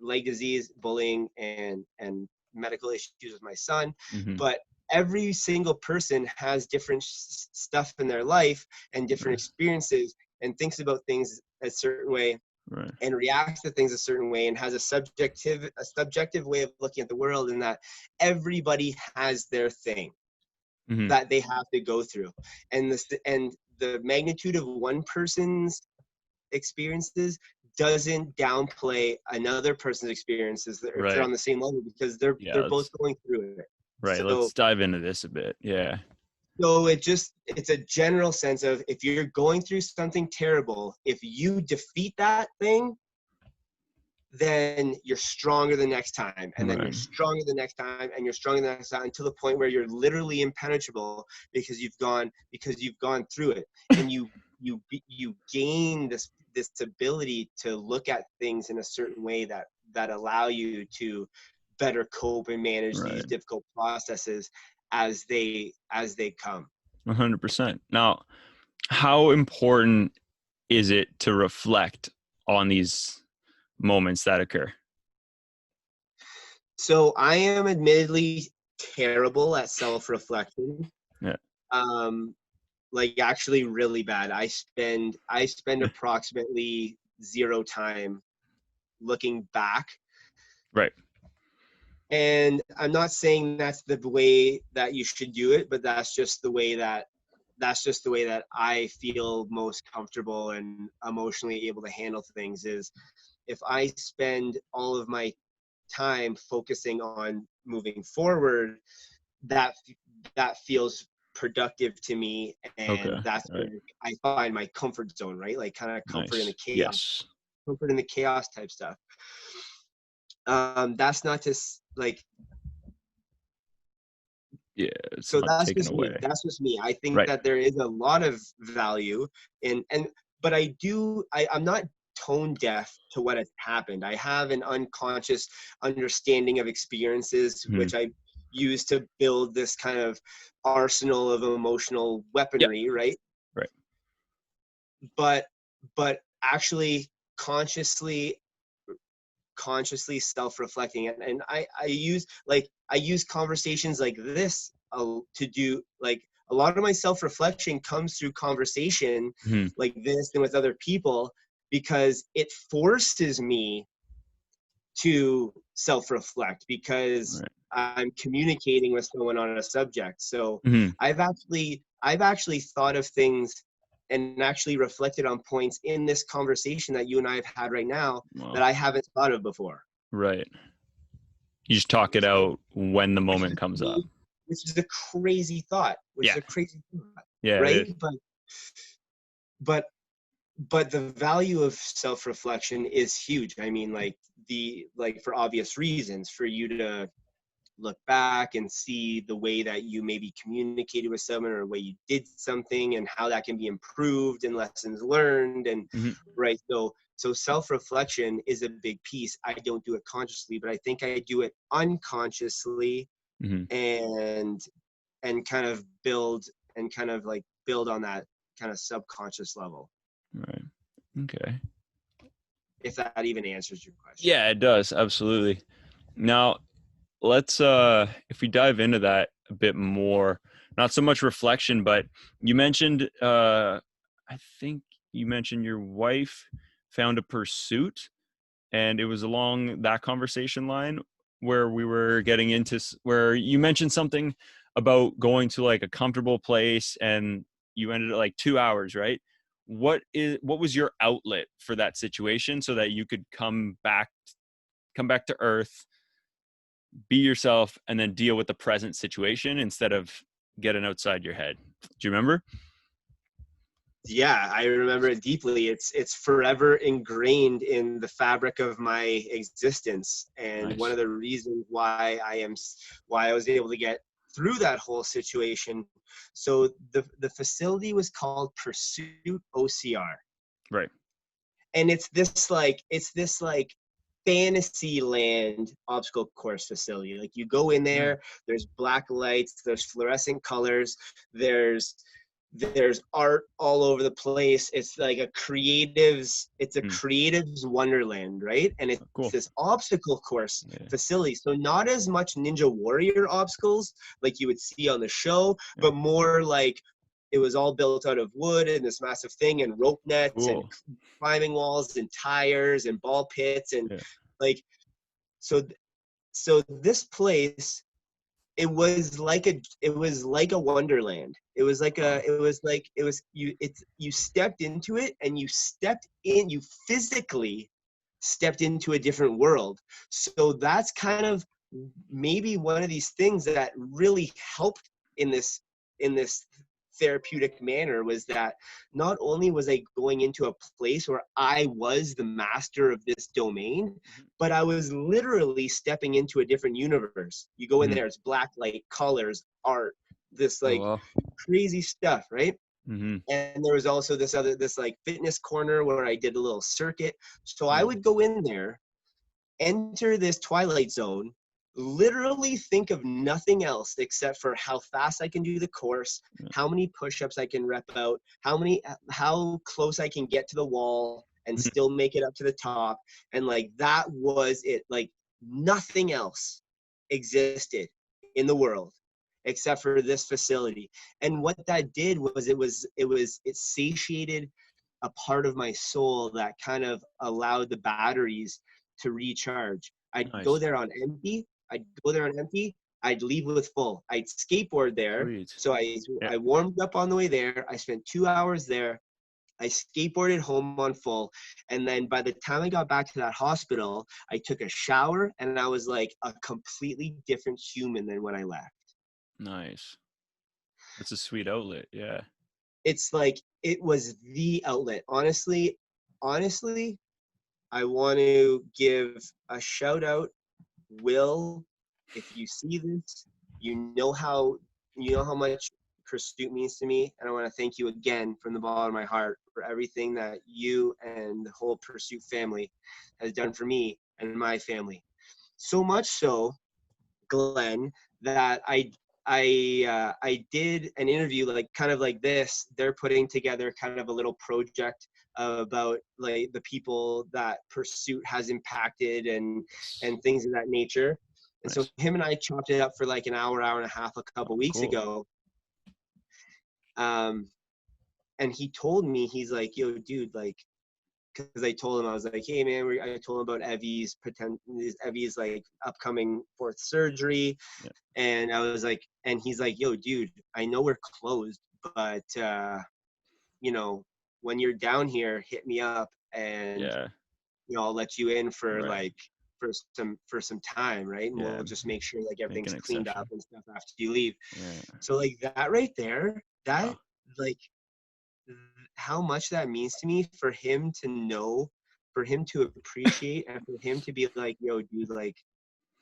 Speaker 2: leg disease, bullying, and medical issues with my son.
Speaker 1: Mhm.
Speaker 2: But every single person has different stuff in their life and different
Speaker 1: Right.
Speaker 2: experiences and thinks about things a certain way
Speaker 1: Right.
Speaker 2: and reacts to things a certain way and has a subjective way of looking at the world, and that everybody has their thing
Speaker 1: Mhm.
Speaker 2: that they have to go through. And the magnitude of one person's experiences doesn't downplay another person's experiences if they're
Speaker 1: Right.
Speaker 2: on the same level, because
Speaker 1: Yeah.
Speaker 2: they're both going through it.
Speaker 1: Right.
Speaker 2: So
Speaker 1: Let's dive into this a bit. Yeah.
Speaker 2: it's a general sense of, if you're going through something terrible, if you defeat that thing, then you're stronger the next time, and then you're
Speaker 1: Right.
Speaker 2: stronger the next time, and you're stronger the next time, until the point where you're literally impenetrable because you've gone through it, and you gain this ability to look at things in a certain way that allow you to better cope and manage these
Speaker 1: Right.
Speaker 2: difficult processes as they come.
Speaker 1: 100%. Now, how important is it to reflect on these moments that occur?
Speaker 2: So I am admittedly terrible at self-reflection.
Speaker 1: Yeah.
Speaker 2: Um, like actually really bad. I spend approximately zero time looking back.
Speaker 1: Right.
Speaker 2: And I'm not saying that's the way that you should do it, but that's just the way that I feel most comfortable and emotionally able to handle things, is if I spend all of my time focusing on moving forward, that that feels productive to me,
Speaker 1: Okay.
Speaker 2: and that's where
Speaker 1: Right.
Speaker 2: I find my comfort zone, right? Like kind of
Speaker 1: Nice. Yes.
Speaker 2: comfort in the chaos type stuff. That's not just like,
Speaker 1: Yeah. It's
Speaker 2: so
Speaker 1: not taken away.
Speaker 2: that's just me. I think
Speaker 1: Right.
Speaker 2: that there is a lot of value in, but I'm not tone deaf to what has happened. I have an unconscious understanding of experiences,
Speaker 1: Mhm.
Speaker 2: which I use to build this kind of arsenal of emotional
Speaker 1: Yep.
Speaker 2: weaponry, right?
Speaker 1: Right.
Speaker 2: But actually consciously self-reflecting, and I use conversations like this to do, like, a lot of my self-reflection comes through conversation
Speaker 1: Mhm.
Speaker 2: like this and with other people, because it forces me to self-reflect, because
Speaker 1: Right.
Speaker 2: I'm communicating with someone on a subject. So
Speaker 1: Mhm.
Speaker 2: I've actually thought of things and actually reflected on points in this conversation that you and I have had right now that
Speaker 1: Well,
Speaker 2: I haven't thought of before.
Speaker 1: right. You just talk it
Speaker 2: So,
Speaker 1: out when the
Speaker 2: which
Speaker 1: moment
Speaker 2: is
Speaker 1: comes up.
Speaker 2: me, which is a crazy thought,
Speaker 1: Yeah. Yeah, it
Speaker 2: right?
Speaker 1: is.
Speaker 2: But the value of self-reflection is huge. I mean, like, for obvious reasons, for you to look back and see the way that you maybe communicated with someone or the way you did something and how that can be improved and lessons learned. And
Speaker 1: Mm-hmm.
Speaker 2: right. So self-reflection is a big piece. I don't do it consciously, but I think I do it unconsciously,
Speaker 1: Mm-hmm.
Speaker 2: and kind of build build on that kind of subconscious level.
Speaker 1: Right. Okay.
Speaker 2: If that even answers your question.
Speaker 1: Yeah, it does. Absolutely. Now, let's if we dive into that a bit more, not so much reflection, but you mentioned I think you mentioned your wife found a pursuit, and it was along that conversation line where we were getting into where you mentioned something about going to like a comfortable place, and you ended at like 2 hours, right? What was your outlet for that situation so that you could come back to earth, be yourself, and then deal with the present situation instead of getting outside your head? Do you remember?
Speaker 2: Yeah, I remember it deeply. It's forever ingrained in the fabric of my existence, and one
Speaker 1: Nice.
Speaker 2: of the reasons why I was able to get through that whole situation. So the facility was called Pursuit OCR,
Speaker 1: Right.
Speaker 2: and it's this fantasy land obstacle course facility. Like, you go in
Speaker 1: Yeah.
Speaker 2: there, there's black lights, there's fluorescent colors, there's art all over the place. It's a
Speaker 1: Hmm.
Speaker 2: creatives wonderland, right? And it's
Speaker 1: Cool.
Speaker 2: this obstacle course
Speaker 1: Yeah.
Speaker 2: facility. So not as much Ninja Warrior obstacles like you would see on the show,
Speaker 1: Yeah.
Speaker 2: but more like it was all built out of wood and this massive thing, and rope nets and
Speaker 1: Cool.
Speaker 2: climbing walls and tires and ball pits, and
Speaker 1: Yeah.
Speaker 2: like so so this place, it was like a wonderland.
Speaker 1: Wow.
Speaker 2: You stepped into it, and you physically stepped into a different world. So that's kind of maybe one of these things that really helped in this therapeutic manner, was that not only was I going into a place where I was the master of this domain, but I was literally stepping into a different universe. You go in
Speaker 1: Mm-hmm.
Speaker 2: there, it's black light, colors, art, this
Speaker 1: Oh
Speaker 2: like
Speaker 1: well.
Speaker 2: crazy stuff, right?
Speaker 1: Mm-hmm.
Speaker 2: And there was also this like fitness corner where I did a little circuit. So I
Speaker 1: Yeah.
Speaker 2: would go in there, enter this twilight zone, literally think of nothing else except for how fast I can do the course,
Speaker 1: Yeah.
Speaker 2: how many push-ups I can rep out, how close I can get to the wall and
Speaker 1: Mhm.
Speaker 2: still make it up to the top. And like that was it. Like nothing else existed in the world except for this facility. And what that did was it satiated a part of my soul that kind of allowed the batteries to recharge. I'd go
Speaker 1: Nice.
Speaker 2: there on empty. I'd go there on empty. I'd leave with full. I'd skateboard there.
Speaker 1: Sweet.
Speaker 2: So I
Speaker 1: Yeah.
Speaker 2: I warmed up on the way there. I spent 2 hours there. I skateboarded home on full. And then by the time I got back to that hospital, I took a shower, and I was like a completely different human than when I left.
Speaker 1: Nice. That's a sweet outlet. Yeah.
Speaker 2: It's like it was the outlet. Honestly, I want to give a shout out, Will. If you see this, you know how much Pursuit means to me, and I want to thank you again from the bottom of my heart for everything that you and the whole Pursuit family has done for me and my family. So much so, Glenn, that I did an interview like kind of like this. They're putting together kind of a little project about like the people that Pursuit has impacted
Speaker 1: Yes.
Speaker 2: and things of that nature. And so
Speaker 1: Nice.
Speaker 2: him and I chopped it up for like an hour and a half a couple weeks
Speaker 1: Cool.
Speaker 2: ago. Um, and he told me, he's like, "Yo, dude, like," because I told him, I was like, "Hey, man," I told him about Evie's like upcoming fourth surgery.
Speaker 1: Yeah.
Speaker 2: And I was like, and he's like, "Yo, dude, I know we're closed, but you know, when you're down here, hit me up, and
Speaker 1: Yeah.
Speaker 2: I'll let you in for
Speaker 1: Right.
Speaker 2: like for some time, right? And
Speaker 1: Yeah.
Speaker 2: we'll just make sure like
Speaker 1: Make
Speaker 2: everything's
Speaker 1: an
Speaker 2: cleaned up
Speaker 1: exception.
Speaker 2: and stuff after you leave."
Speaker 1: Yeah.
Speaker 2: So like that right there, that
Speaker 1: Wow.
Speaker 2: like how much that means to me, for him to know, for him to appreciate, and for him to be like, "Yo, dude, like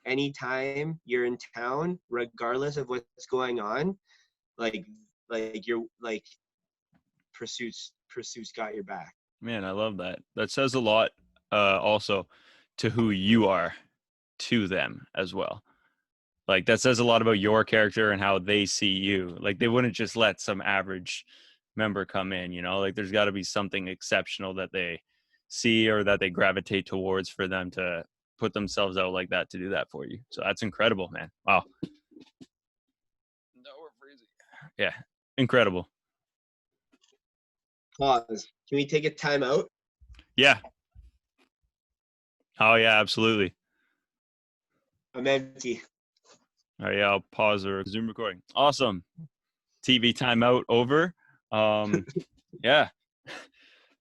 Speaker 2: anytime you're in town, regardless of what's going on, like you're like pursuits got your back.
Speaker 1: Man, I love that. That says a lot also to who you are to them as well. Like that says a lot about your character and how they see you. Like they wouldn't just let some average member come in, you know? Like there's got to be something exceptional that they see or that they gravitate towards for them to put themselves out like that to do that for you. So that's incredible, man. Wow. No, we're freezing. Yeah, incredible.
Speaker 2: Pause. Can we take a time out?
Speaker 1: Yeah. Oh yeah, absolutely.
Speaker 2: I'm empty.
Speaker 1: All right, yeah, I'll pause or Zoom recording. Awesome. TV timeout over. Yeah.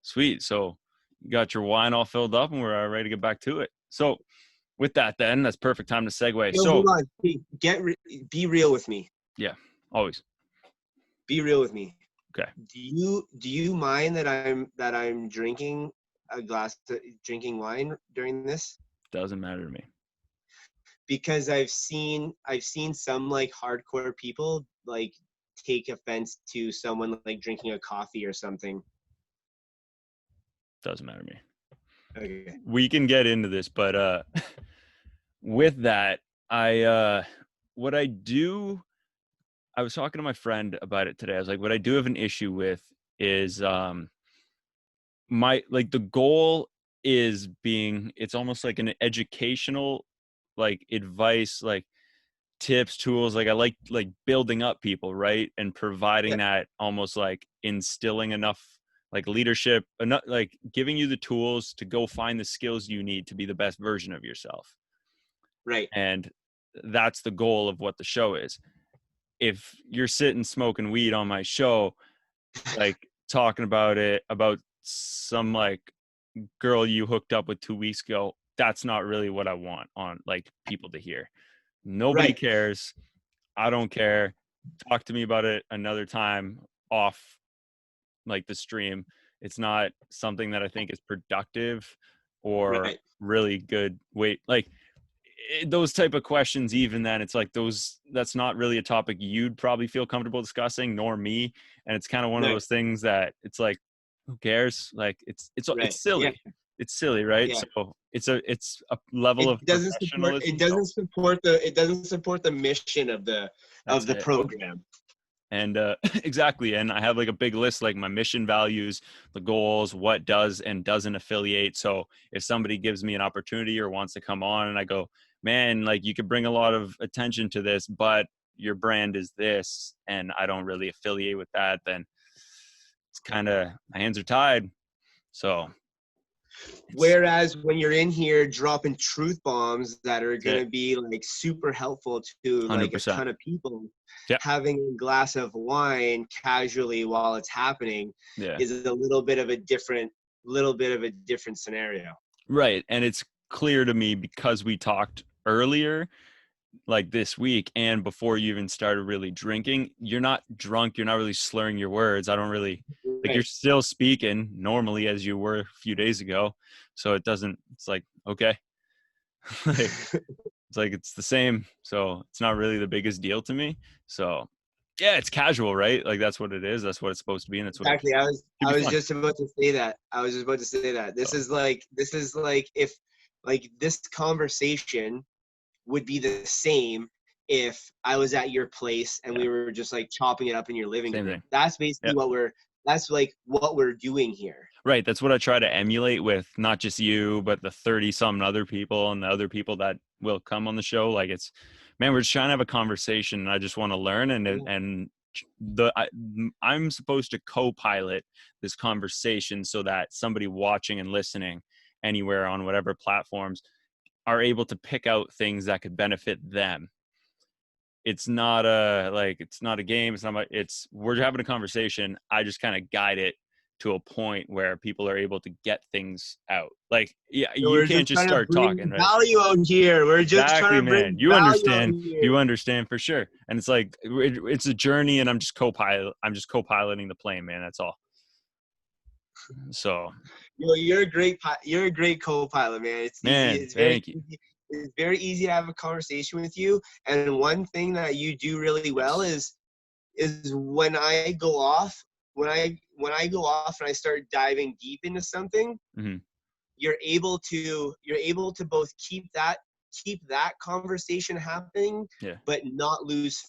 Speaker 1: Sweet. So you got your wine all filled up and we're ready to get back to it. So with that then, that's perfect time to segue.
Speaker 2: Yo,
Speaker 1: So
Speaker 2: hold on. Hey, be real with me.
Speaker 1: yeah, always.
Speaker 2: Be real with me.
Speaker 1: Okay.
Speaker 2: Do you mind that I'm drinking a glass drinking wine during this?
Speaker 1: Doesn't matter to me.
Speaker 2: Because I've seen some like hardcore people like take offense to someone like drinking a coffee or something.
Speaker 1: Doesn't matter to me.
Speaker 2: Okay.
Speaker 1: We can get into this, but with that, I what I do, I was talking to my friend about it today. I was like, what I do have an issue with is my like the goal is being, it's almost like an educational like advice, like tips, tools. Like I like building up people, right? And providing
Speaker 2: Yeah.
Speaker 1: that, almost like instilling enough like leadership, enough like giving you the tools to go find the skills you need to be the best version of yourself.
Speaker 2: Right.
Speaker 1: And that's the goal of what the show is. If you're sitting smoking weed on my show, like talking about it, about some like girl you hooked up with 2 weeks ago, that's not really what I want on like people to hear. Nobody
Speaker 2: Right.
Speaker 1: cares. I don't care. Talk to me about it another time off like the stream. It's not something that I think is productive or
Speaker 2: Right.
Speaker 1: really good. Wait, like those type of questions, even then it's like that's not really a topic you'd probably feel comfortable discussing, nor me. And it's kind of one of
Speaker 2: Right.
Speaker 1: those things that it's like, who cares? Like
Speaker 2: Right.
Speaker 1: it's
Speaker 2: Yeah.
Speaker 1: silly. It's silly, right?
Speaker 2: Yeah.
Speaker 1: So it's a level of professionalism.
Speaker 2: It doesn't support the mission of
Speaker 1: That's
Speaker 2: the
Speaker 1: it.
Speaker 2: program.
Speaker 1: And exactly. And I have like a big list, like my mission values, the goals, what does and doesn't affiliate. So if somebody gives me an opportunity or wants to come on and I go, man, like you could bring a lot of attention to this, but your brand is this and I don't really affiliate with that, then it's kind of, my hands are tied. So
Speaker 2: Whereas when you're in here dropping truth bombs that are
Speaker 1: that's
Speaker 2: going
Speaker 1: it.
Speaker 2: to be like super helpful to like a
Speaker 1: 100%.
Speaker 2: ton of people,
Speaker 1: Yeah.
Speaker 2: having a glass of wine casually while it's happening
Speaker 1: Yeah.
Speaker 2: is a little bit of a different scenario.
Speaker 1: Right. And it's clear to me because we talked earlier, like this week and before you even started really drinking, you're not drunk, you're not really slurring your words. I don't really, like, you're
Speaker 2: Right.
Speaker 1: still speaking normally as you were a few days ago. So it's like, okay. Like, it's like it's the same. So it's not really the biggest deal to me. So yeah, it's casual, right? Like that's what it is. That's what it's supposed to be, and that's what it
Speaker 2: Exactly.
Speaker 1: should
Speaker 2: I
Speaker 1: be
Speaker 2: was
Speaker 1: fun.
Speaker 2: just about to say that. This
Speaker 1: So
Speaker 2: is like if like this conversation would be the same if I was at your place and
Speaker 1: yeah,
Speaker 2: we were just like chopping it up in your living
Speaker 1: same
Speaker 2: room.
Speaker 1: thing.
Speaker 2: That's
Speaker 1: Yeah.
Speaker 2: basically that's like what we're doing here.
Speaker 1: Right. That's what I try to emulate with not just you, but the 30 some other people and the other people that will come on the show. Like it's, man, we're just trying to have a conversation and I just want to learn. And I'm supposed to co-pilot this conversation so that somebody watching and listening anywhere on whatever platforms are able to pick out things that could benefit them. It's not it's not a game. We're having a conversation. I just kind of guide it to a point where people are able to get things out. Like, yeah,
Speaker 2: So
Speaker 1: you
Speaker 2: we're
Speaker 1: can't
Speaker 2: just
Speaker 1: just
Speaker 2: trying to
Speaker 1: start talking,
Speaker 2: bring
Speaker 1: right?
Speaker 2: value out here. We're just trying
Speaker 1: Exactly,
Speaker 2: to
Speaker 1: man.
Speaker 2: bring value out here.
Speaker 1: You understand for sure. And it's like, it's a journey and I'm just co-piloting the plane, man. That's all. So,
Speaker 2: You're a great co-pilot, man.
Speaker 1: man, thank you.
Speaker 2: it's very easy to have a conversation with you. And one thing that you do really well
Speaker 1: Yes.
Speaker 2: is when I go off, when I go off and I start diving deep into something,
Speaker 1: Mhm.
Speaker 2: you're able to both keep that conversation happening,
Speaker 1: Yeah.
Speaker 2: but not lose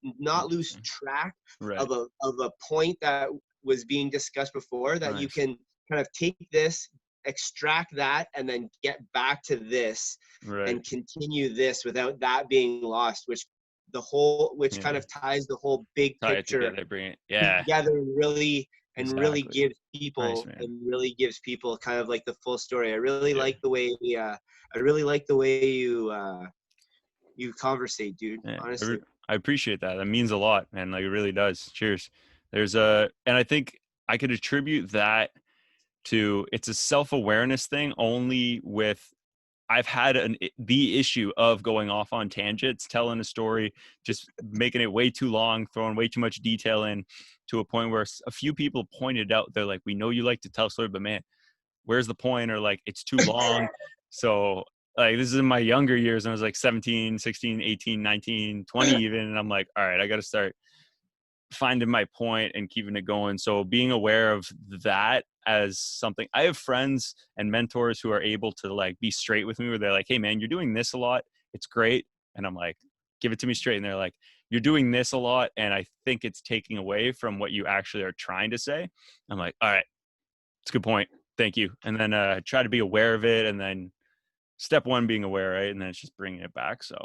Speaker 1: Interesting.
Speaker 2: track
Speaker 1: Right.
Speaker 2: of a point that was being discussed before, that you
Speaker 1: Nice.
Speaker 2: can kind of take this, extract that, and then get back to this
Speaker 1: Right.
Speaker 2: and continue this without that being lost, which kind
Speaker 1: Yeah.
Speaker 2: of ties the whole big
Speaker 1: Tie it
Speaker 2: picture
Speaker 1: together, bring it. Yeah.
Speaker 2: together, and
Speaker 1: Exactly. Nice, man.
Speaker 2: really gives people kind of like the full story.
Speaker 1: Yeah.
Speaker 2: I really like the way you conversate, dude.
Speaker 1: Yeah.
Speaker 2: Honestly.
Speaker 1: I appreciate that. That means a lot, man. Like it really does. Cheers. And I think I could attribute that to, it's a self-awareness thing only with, I've had the issue of going off on tangents, telling a story, just making it way too long, throwing way too much detail in, to a point where a few people pointed out, they're like, we know you like to tell story, but man, where's the point? Or like, it's too long. So like, this is in my younger years. And I was like 17, 16, 18, 19, 20 even. And I'm like, all right, I got to start finding my point and keeping it going. So being aware of that as something, I have friends and mentors who are able to like be straight with me, where they're like, hey man, you're doing this a lot, it's great. And I'm like, give it to me straight. And they're like, you're doing this a lot, and I think it's taking away from what you actually are trying to say. I'm like, all right, it's a good point, thank you. And then try to be aware of it. And then step one, being aware, right? And then it's just bringing it back. So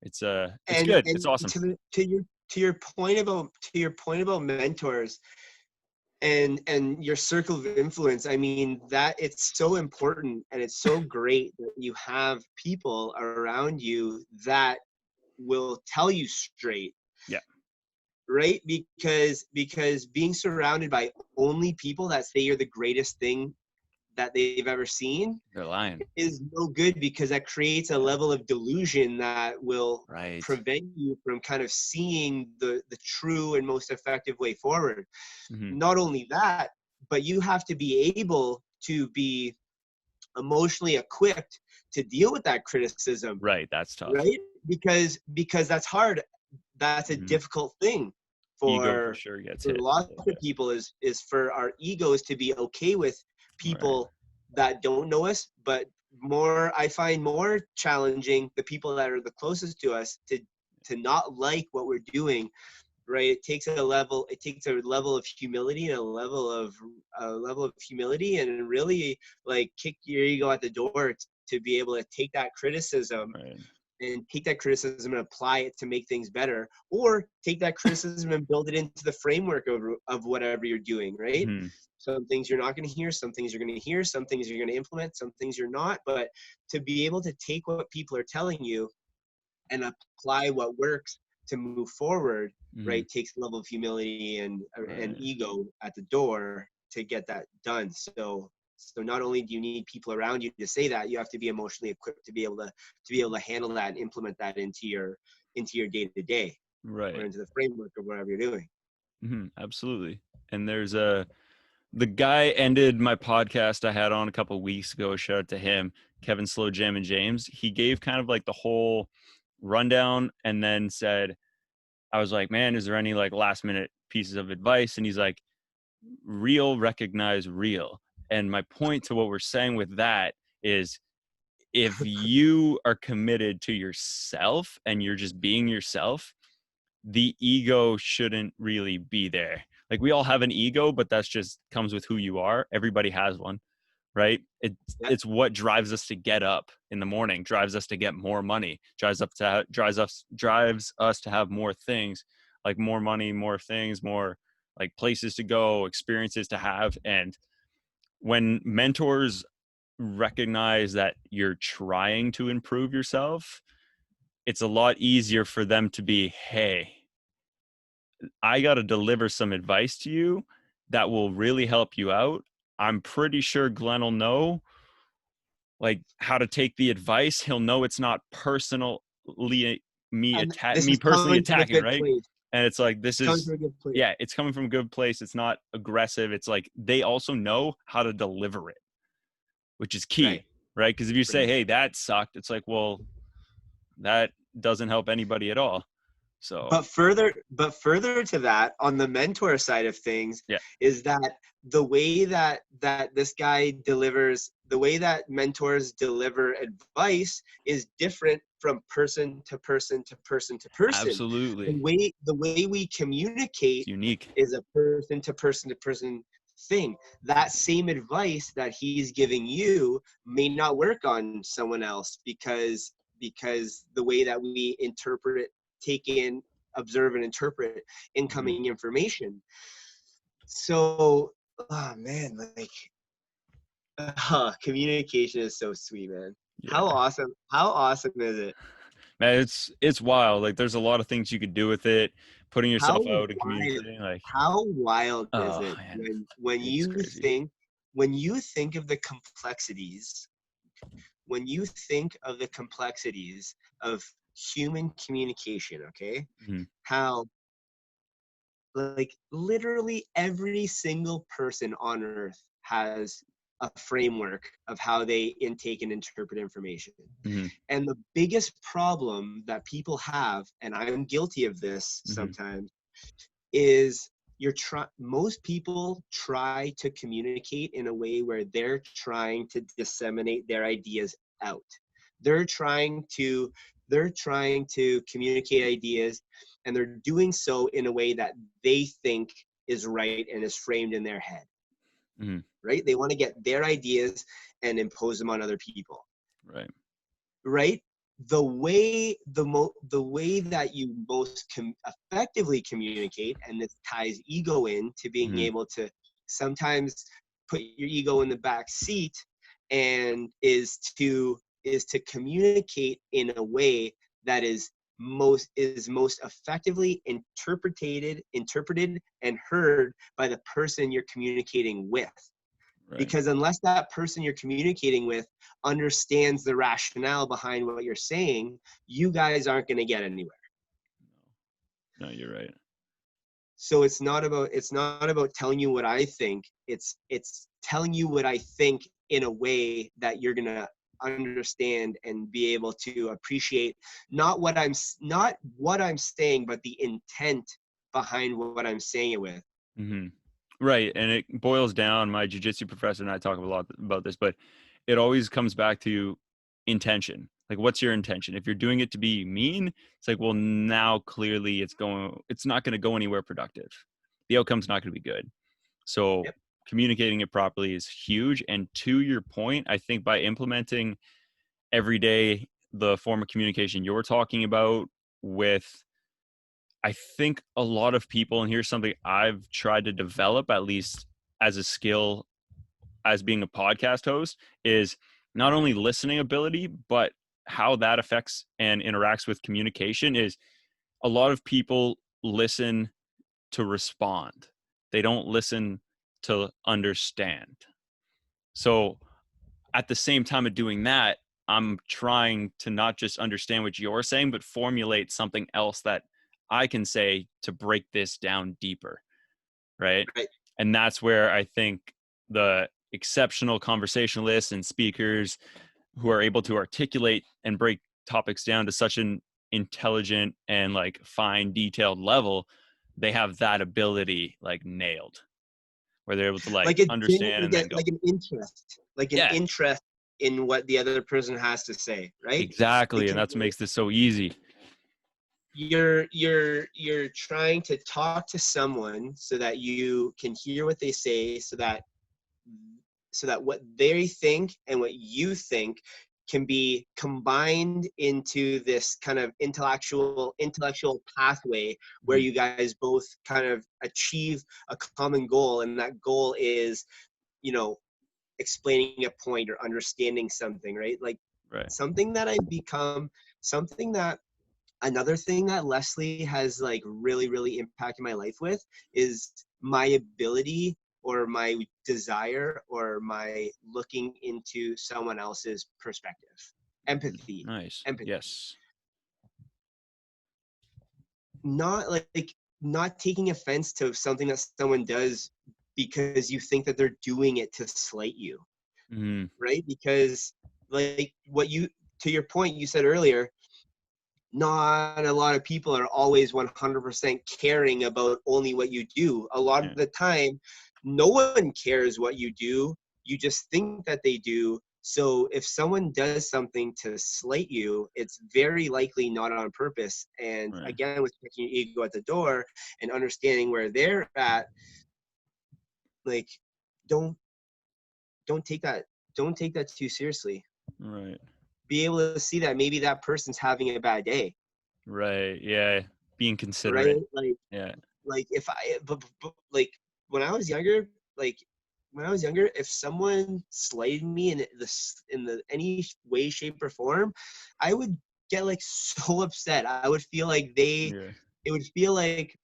Speaker 1: it's good, it's
Speaker 2: And
Speaker 1: awesome.
Speaker 2: to your point about mentors and your circle of influence, I mean, that it's so important and it's so great that you have people around you that will tell you straight,
Speaker 1: Yeah.
Speaker 2: right? Because being surrounded by only people that say you're the greatest thing that they've ever seen
Speaker 1: They're lying.
Speaker 2: is no good, because that creates a
Speaker 1: Yeah.
Speaker 2: level of delusion that will
Speaker 1: Right.
Speaker 2: prevent you from kind of seeing the true and most effective way forward.
Speaker 1: Hmm.
Speaker 2: Not only that, but you have to be able to be emotionally equipped to deal with that criticism,
Speaker 1: Right, that's tough.
Speaker 2: right? Because that's hard. That's a
Speaker 1: Mhm.
Speaker 2: difficult thing
Speaker 1: Ego for
Speaker 2: for
Speaker 1: sure gets
Speaker 2: for
Speaker 1: hit
Speaker 2: lots
Speaker 1: a little
Speaker 2: of
Speaker 1: bit.
Speaker 2: people, is for our egos to be okay with
Speaker 1: Right.
Speaker 2: people that don't know us, but I find more challenging the people that are the closest to us to not like what we're doing, right? It takes a level of humility and a level of humility, and really like kick your ego at the door to be able to
Speaker 1: Right.
Speaker 2: take that criticism and apply it to make things better, or take that criticism and build it into the framework of whatever you're doing, right?
Speaker 1: Mhm.
Speaker 2: Some things you're not going to hear, some things you're going to hear, some things you're going to implement, some things you're not. But to be able to take what people are telling you and apply what works to move forward,
Speaker 1: Mhm.
Speaker 2: right, takes a level of humility and
Speaker 1: Right.
Speaker 2: ego at the door to get that done. So not only do you need people around you to say that, you have to be emotionally equipped to be able to handle that and implement that into your day to day, or
Speaker 1: Right.
Speaker 2: into the framework of whatever you're doing.
Speaker 1: Mhm. Absolutely. And there's the guy ended my podcast I had on a couple of weeks ago. Shout out to him, Kevin Slow Jam and James. He gave kind of like the whole rundown, and then said, I was like, man, is there any like last minute pieces of advice? And he's like, real recognize real. And my point to what we're saying with that is, if you are committed to yourself and you're just being yourself, the ego shouldn't really be there. Like, we all have an ego, but that's just comes with who you are. Everybody has one, right?
Speaker 2: Yeah.
Speaker 1: It's what drives us to get up in the morning, drives us to get more money, drives us to have more things, like more money, more things, more like places to go, experiences to have. And when mentors recognize that you're trying to improve yourself, it's a lot easier for them to be, hey, I got to deliver some advice to you that will really help you out. I'm pretty sure Glenn will know like how to take the advice. He'll know it's not personally
Speaker 2: And this
Speaker 1: me
Speaker 2: is
Speaker 1: personally
Speaker 2: coming from a
Speaker 1: attacking,
Speaker 2: good
Speaker 1: right?
Speaker 2: place.
Speaker 1: And it's like, this
Speaker 2: It's coming
Speaker 1: is,
Speaker 2: from a good place.
Speaker 1: yeah, it's coming from a good place. It's not aggressive. It's like they also know how to deliver it, which is
Speaker 2: Right.
Speaker 1: key, right? Because if you say, hey, that sucked, it's like, well, that doesn't help anybody at all. So
Speaker 2: But further to that, on the mentor side of things,
Speaker 1: yeah.
Speaker 2: is that the way that this guy delivers, the way that mentors deliver advice is different from person to person to person to person.
Speaker 1: Absolutely.
Speaker 2: The way we communicate
Speaker 1: It's unique.
Speaker 2: is a person to person to person thing. That same advice that he's giving you may not work on someone else, because the way that we interpret, take in, observe, and interpret incoming information. So, oh man, like, communication is so sweet, man.
Speaker 1: Yeah.
Speaker 2: How awesome is it?
Speaker 1: Man, it's wild. Like there's a lot of things you could do with it, putting
Speaker 2: How
Speaker 1: yourself out and
Speaker 2: wild,
Speaker 1: communicating. Like,
Speaker 2: how wild is
Speaker 1: oh
Speaker 2: it
Speaker 1: man,
Speaker 2: when
Speaker 1: it's
Speaker 2: you
Speaker 1: crazy.
Speaker 2: think of the complexities, when you think of the complexities of human communication, okay?
Speaker 1: Mhm.
Speaker 2: How, like, literally every single person on earth has a framework of how they intake and interpret information.
Speaker 1: Mhm.
Speaker 2: And the biggest problem that people have, and I'm guilty of this
Speaker 1: Mhm.
Speaker 2: sometimes, is most people try to communicate in a way where they're trying to disseminate their ideas out. They're trying to communicate ideas, and they're doing so in a way that they think is right and is framed in their head,
Speaker 1: Mhm.
Speaker 2: right? They want to get their ideas and impose them on other people,
Speaker 1: Right.
Speaker 2: right? The way that you most effectively communicate, and this ties ego in to being
Speaker 1: Mhm.
Speaker 2: able to sometimes put your ego in the back seat, and is to communicate in a way that is most effectively interpreted and heard by the person you're communicating with.
Speaker 1: Right.
Speaker 2: Because unless that person you're communicating with understands the rationale behind what you're saying, you guys aren't going to get anywhere.
Speaker 1: No, you're right.
Speaker 2: So it's not about telling you what I think. It's telling you what I think in a way that you're going to understand and be able to appreciate not what I'm saying, but the intent behind what I'm saying it with.
Speaker 1: Mhm. Right, and it boils down. My jujitsu professor and I talk a lot about this, but it always comes back to intention. Like, what's your intention? If you're doing it to be mean, it's like, well, now clearly it's not going to go anywhere productive. The outcome's not going to be good. So
Speaker 2: Yep.
Speaker 1: communicating it properly is huge. And to your point, I think by implementing every day the form of communication you're talking about with, I think a lot of people, and here's something I've tried to develop at least as a skill as being a podcast host, is not only listening ability, but how that affects and interacts with communication. Is a lot of people listen to respond. They don't listen to understand. So at the same time of doing that, I'm trying to not just understand what you're saying, but formulate something else that I can say to break this down deeper. Right.
Speaker 2: Right.
Speaker 1: And that's where I think the exceptional conversationalists and speakers who are able to articulate and break topics down to such an intelligent and like fine detailed level, they have that ability like nailed, where they're able to like understand and then go,
Speaker 2: like an
Speaker 1: yeah,
Speaker 2: interest in what the other person has to say, right?
Speaker 1: exactly. And
Speaker 2: Because
Speaker 1: that's what makes this so easy.
Speaker 2: you're trying to talk to someone so that you can hear what they say, so that what they think and what you think can be combined into this kind of intellectual pathway where
Speaker 1: Mhm.
Speaker 2: you guys both kind of achieve a common goal, and that goal is, you know, explaining a point or understanding something, right? Like,
Speaker 1: Right.
Speaker 2: something that I've become, something that another thing that Leslie has like really impacted my life with is my ability, or my desire, or my looking into someone else's perspective. Empathy.
Speaker 1: Nice.
Speaker 2: Empathy.
Speaker 1: Yes.
Speaker 2: Not like not taking offense to something that someone does because you think that they're doing it to slight you,
Speaker 1: Mm-hmm.
Speaker 2: right? Because like what you, to your point you said earlier, not a lot of people are always 100% caring about only what you do. A lot
Speaker 1: Yeah.
Speaker 2: of the time, no one cares what you do. You just think that they do. So if someone does something to slight you, it's very likely not on purpose. And
Speaker 1: Right.
Speaker 2: again, with checking your ego at the door and understanding where they're at, like, don't don't take that too seriously.
Speaker 1: Right.
Speaker 2: Be able to see that maybe that person's having a bad day,
Speaker 1: Right. Yeah. Being
Speaker 2: right?
Speaker 1: considerate. Yeah.
Speaker 2: Like if I like when I was younger, like when I was younger, if someone slighted me in the any way, shape, or form, I would get like so upset. I would feel like
Speaker 1: Yeah.
Speaker 2: it would feel like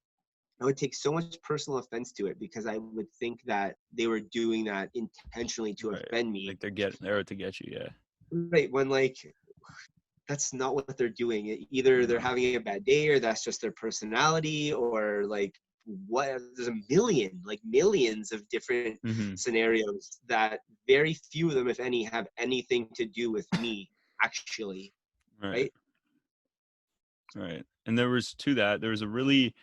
Speaker 2: I would take so much personal offense to it because I would think that they were doing that intentionally to
Speaker 1: Right.
Speaker 2: offend me.
Speaker 1: Like they're out to get you. Yeah.
Speaker 2: Right, when like that's not what they're doing. Either they're
Speaker 1: No.
Speaker 2: having a bad day or that's just their personality or like what, there's a million, like millions of different
Speaker 1: Mm-hmm.
Speaker 2: scenarios that very few of them, if any, have anything to do with me actually,
Speaker 1: Right.
Speaker 2: right?
Speaker 1: Right. And there was a really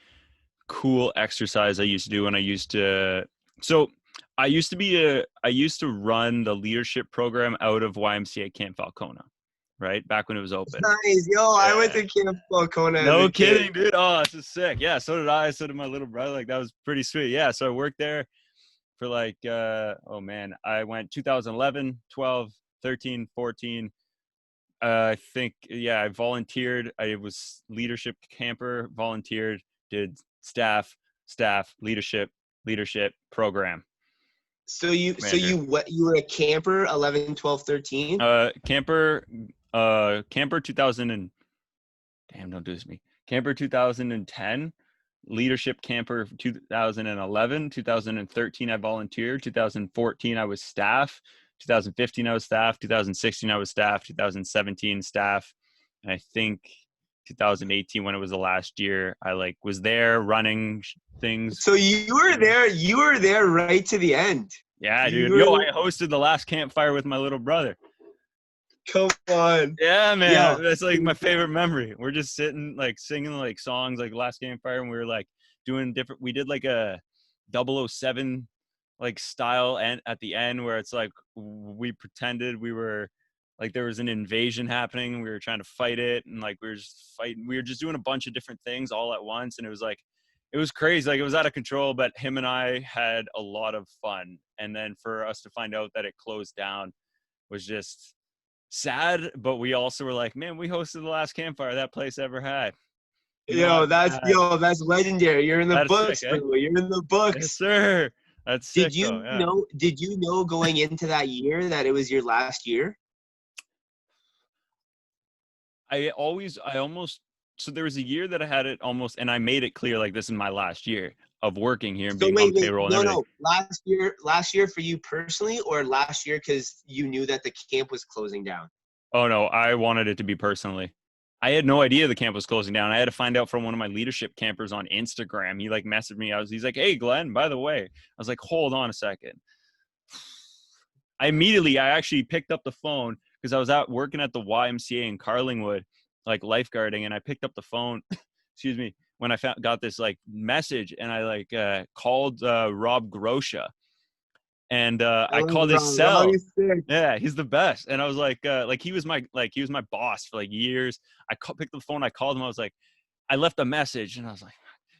Speaker 1: cool exercise I used to do when I used to. So I used to run the leadership program out of YMCA Camp Falcona, right? Back when it was open.
Speaker 2: Nice. Yo, I went
Speaker 1: Yeah.
Speaker 2: to Camp Falcona as
Speaker 1: No
Speaker 2: a kid.
Speaker 1: kidding, dude. Oh, this is sick. Yeah, so did I. So did my little brother. Like that was pretty sweet. Yeah. So I worked there for like oh man, I went 2011, 12, 13, 14. I think yeah, I volunteered. I was leadership camper, volunteered, did staff, leadership program manager.
Speaker 2: What, you were a camper 11, 12, 13?
Speaker 1: Camper 2000 and damn, don't do this to me. Camper 2010, leadership camper 2011, 2013 I volunteered, 2014 I was staff, 2015 I was staff, 2016 I was staff, 2017 staff, and I think 2018 when it was the last year I like was there running things.
Speaker 2: So you were there right to the end.
Speaker 1: Yeah,
Speaker 2: You
Speaker 1: dude.
Speaker 2: were
Speaker 1: Yo, I hosted the last campfire with my little brother.
Speaker 2: Come on.
Speaker 1: Yeah,
Speaker 2: Yo,
Speaker 1: man, that's like my favorite memory. We're just sitting, like singing like songs, like Last Campfire, and we were like doing different. We did like a 007 like style, and at the end where it's like we pretended we were like there was an invasion happening. And we were trying to fight it, and like we were just fighting. We were just doing a bunch of different things all at once, and it was like it was crazy. Like it was out of control, but him and I had a lot of fun. And then for us to find out that it closed down was just sad, but we also were like, man, we hosted the last campfire that place ever had. Not bad.
Speaker 2: that's legendary. You're in the
Speaker 1: That's sick,
Speaker 2: books,
Speaker 1: eh?
Speaker 2: bro. You're in the
Speaker 1: Yes,
Speaker 2: books.
Speaker 1: sir. That's sick though. Yeah.
Speaker 2: Did you know going into that year that it was your last year?
Speaker 1: I almost, so there was a year that I had it almost, and I made it clear like this is my last year of working here and
Speaker 2: So
Speaker 1: being on
Speaker 2: wait,
Speaker 1: payroll and
Speaker 2: no,
Speaker 1: everything.
Speaker 2: no. Last year for you personally, or last year because you knew that the camp was closing down?
Speaker 1: Oh no, I wanted it to be personally. I had no idea the camp was closing down. I had to find out from one of my leadership campers on Instagram. He like messaged me. He's like, "Hey Glenn, by the way." I was like, "Hold on a second." I actually picked up the phone because I was out working at the YMCA in Carlingwood, like lifeguarding, and I picked up the phone, excuse me, when I got this like message, and I like called Rob Grosha, and
Speaker 2: I
Speaker 1: I
Speaker 2: love
Speaker 1: called his
Speaker 2: Rob. Rob
Speaker 1: cell.
Speaker 2: is sick.
Speaker 1: Yeah, he's the best. And I was like he was my boss for like years. Picked up the phone, I called him, I was like, I left a message, and I was like,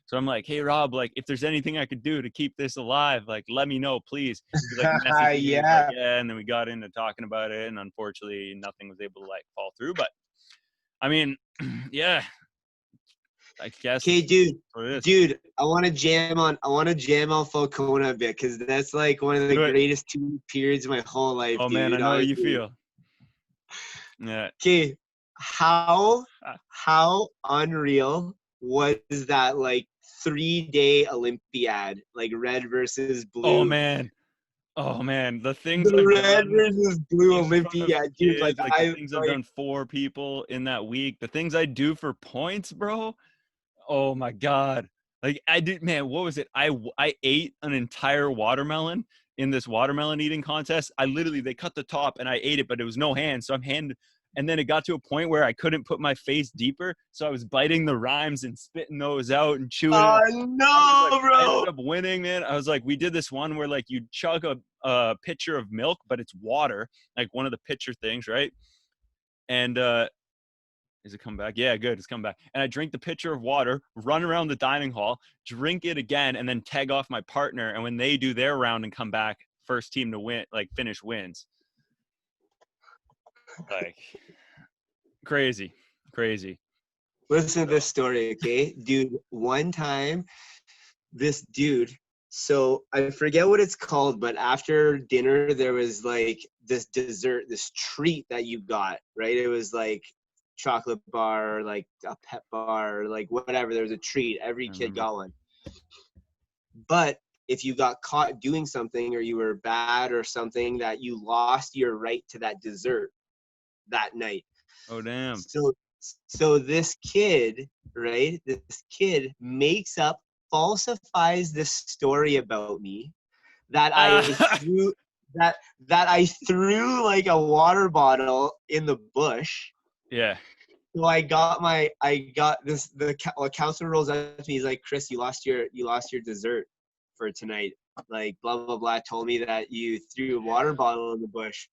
Speaker 1: so I'm like, hey Rob, like if there's anything I could do to keep this alive, like let me know, please. He's like messaged me, he's like,
Speaker 2: Yeah.
Speaker 1: yeah, and then we got into talking about it, and unfortunately nothing was able to like fall through. But I mean, yeah, I guess
Speaker 2: Okay,
Speaker 1: it's
Speaker 2: dude.
Speaker 1: what it is.
Speaker 2: Dude, I want to jam on Falcona a bit because that's like one of the
Speaker 1: Do it.
Speaker 2: greatest two periods of my whole life,
Speaker 1: Oh man, I
Speaker 2: dude.
Speaker 1: know how you
Speaker 2: Honestly.
Speaker 1: feel. Yeah.
Speaker 2: Okay, how unreal was that like 3-day Olympiad, like red versus
Speaker 1: Oh
Speaker 2: blue?
Speaker 1: man. Oh man, the things
Speaker 2: The
Speaker 1: I've
Speaker 2: red
Speaker 1: done
Speaker 2: versus blue
Speaker 1: in front of
Speaker 2: Olympiad, dude. Like
Speaker 1: kids, like the
Speaker 2: I
Speaker 1: things I've
Speaker 2: like
Speaker 1: done for people in that week, the things I do for points, bro. Oh my God. Like I did, man, what was it? I ate an entire watermelon in this watermelon eating contest. They cut the top and I ate it, but it was no hand. So and then it got to a point where I couldn't put my face deeper. So I was biting the rimes and spitting those out and chewing
Speaker 2: Oh
Speaker 1: it.
Speaker 2: no,
Speaker 1: I
Speaker 2: bro.
Speaker 1: ended up winning, man. I was like, we did this one where like you chug a pitcher of milk, but it's water, like one of the pitcher things, right? And is it come back? Yeah, good. It's come back. And I drink the pitcher of water, run around the dining hall, drink it again, and then tag off my partner. And when they do their round and come back, first team to win, like finish wins. Like crazy.
Speaker 2: Listen to this story, okay? Dude, one time, this dude, so I forget what it's called, but after dinner, there was like this dessert, this treat that you got, right? It was like chocolate bar, like a pet bar, like whatever. There was a treat. Every kid got one. But if you got caught doing something or you were bad or something, that you lost your right to that dessert that night.
Speaker 1: Oh, damn.
Speaker 2: So this kid, right? This kid falsifies this story about me that I threw that I threw like a water bottle in the bush.
Speaker 1: Yeah.
Speaker 2: So the counselor rolls up to me. He's like, Kris, you lost your dessert for tonight. Like blah blah blah. Told me that you threw a water bottle in the bush.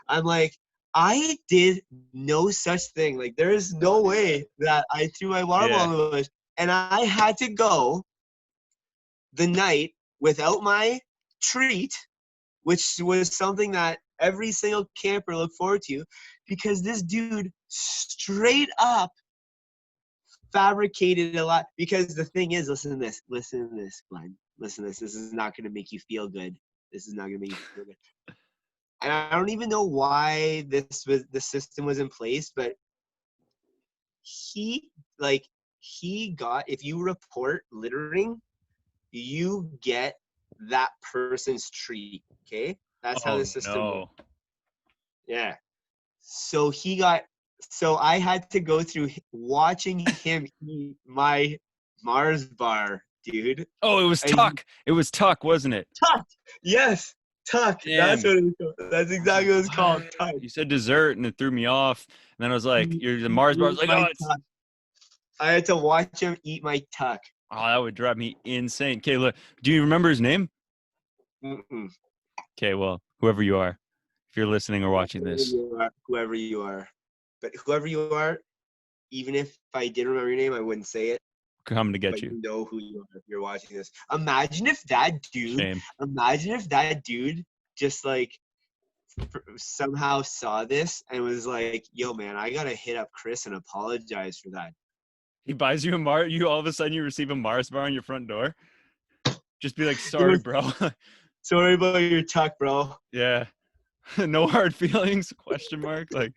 Speaker 2: I'm like, I did no such thing. Like there is no way that I threw my water bottle in the bush. And I had to go the night without my treat, which was something that every single camper looked forward to, because this dude straight up fabricated a lot. Because the thing is, listen to this, Glenn. Listen to this. This is not going to make you feel good. And I don't even know why the system was in place, but he got, if you report littering, you get that person's treat. Okay, that's how the system works. Yeah. So I had to go through watching him eat my Mars bar, dude.
Speaker 1: Oh, it was Tuck. It was Tuck, wasn't it?
Speaker 2: Tuck. Yes. Tuck.
Speaker 1: Damn.
Speaker 2: That's what it was called. That's exactly what it's called. Tuck.
Speaker 1: You said dessert and it threw me off. And then I was like, you're the Mars bar. I was like, oh, it's...
Speaker 2: I had to watch him eat my Tuck.
Speaker 1: Oh, that would drive me insane. Okay, look, do you remember his name?
Speaker 2: Mm-mm.
Speaker 1: Okay, well, whoever you are, if you're listening or watching this.
Speaker 2: Whoever you are. But whoever you are, even if I did remember your name, I wouldn't say it.
Speaker 1: Coming to get
Speaker 2: but
Speaker 1: you.
Speaker 2: You know who you are if you're watching this. Imagine if that dude just like somehow saw this and was like, yo man, I gotta hit up Kris and apologize for that.
Speaker 1: He buys you a Mars, you all of a sudden you receive a Mars bar on your front door. Just be like, sorry, bro.
Speaker 2: Sorry about your Tuck, bro.
Speaker 1: Yeah. No hard feelings, question mark. Like,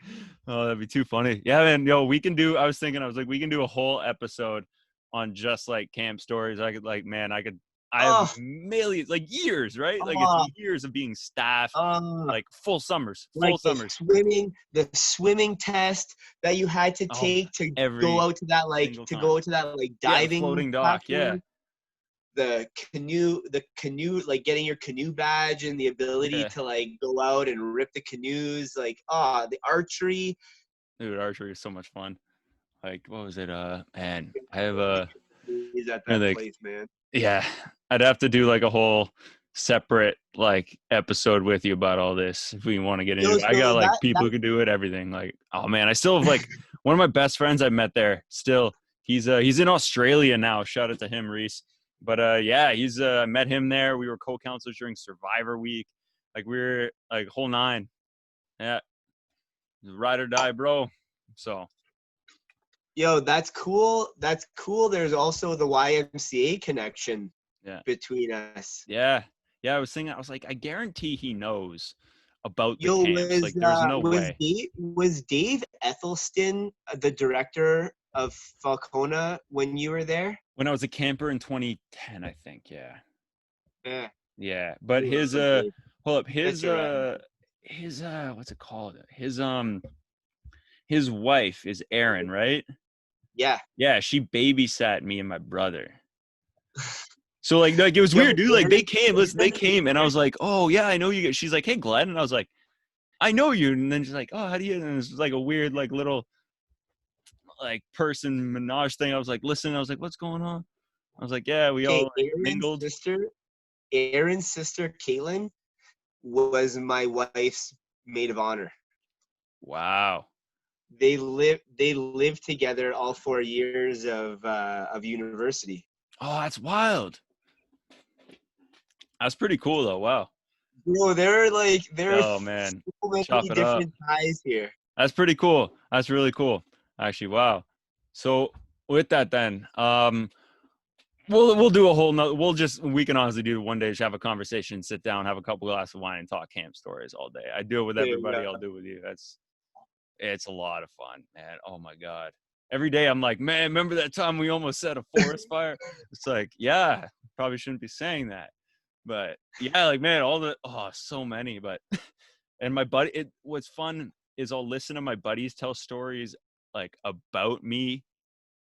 Speaker 1: oh, that'd be too funny. Yeah, man. Yo, we can do, I was like, we can do a whole episode on just like camp stories. I have millions, like years, right? Like it's years of being staff, like full summers.
Speaker 2: The swimming test that you had to take to go out to that diving
Speaker 1: floating dock. Yeah.
Speaker 2: The canoe, like getting your canoe badge and the ability to like go out and rip the canoes, like the archery.
Speaker 1: Dude, archery is so much fun. Like, what was it? Man, I have
Speaker 2: He's at that place, man.
Speaker 1: Yeah, I'd have to do like a whole separate like episode with you about all this if we want to get into it. I got like people who can do it, everything. Like, oh man, I still have like one of my best friends I met there. Still, he's in Australia now. Shout out to him, Reese. But yeah, I met him there. We were co-counselors during Survivor Week. Like we were like whole nine. Yeah, ride or die, bro. So.
Speaker 2: Yo, that's cool. That's cool. There's also the YMCA connection between us.
Speaker 1: Yeah. Yeah, I was thinking, I was like, I guarantee he knows about the camps. Like, there's no way.
Speaker 2: Was Dave Ethelston the director of Falcona when you were there?
Speaker 1: When I was a camper in 2010, I think, yeah.
Speaker 2: Yeah.
Speaker 1: Yeah. But his what's it called? His wife is Erin, right?
Speaker 2: Yeah.
Speaker 1: Yeah, she babysat me and my brother. So like it was
Speaker 2: You have
Speaker 1: weird, dude. Like
Speaker 2: Aaron
Speaker 1: they
Speaker 2: sister?
Speaker 1: came, and I was like, oh yeah, I know you. She's like, hey Glenn, and I was like, I know you. And then she's like, oh, how do you? And it was like a weird like little like person menage thing. I was like, listen, I was like, what's going on? I was like, yeah, we all
Speaker 2: Okay,
Speaker 1: like mingled.
Speaker 2: Aaron's sister, Caitlin, was my wife's maid of honor.
Speaker 1: Wow.
Speaker 2: They lived together all 4 years of university.
Speaker 1: Oh, that's wild. That's pretty cool though. Wow.
Speaker 2: There are
Speaker 1: Oh
Speaker 2: so
Speaker 1: man, chop
Speaker 2: many
Speaker 1: it up.
Speaker 2: different ties here.
Speaker 1: That's pretty cool. That's really cool. Actually, wow. So with that, then, we'll do a whole nother. We can honestly do one day. Just have a conversation, sit down, have a couple glasses of wine, and talk camp stories all day. I do it with
Speaker 2: There you
Speaker 1: everybody.
Speaker 2: go.
Speaker 1: I'll do it with you. It's a lot of fun, man. Oh my god. Every day I'm like, man, remember that time we almost set a forest fire? It's like, yeah, probably shouldn't be saying that, but yeah, like man, so many. But and my buddy, what's fun is I'll listen to my buddies tell stories like about me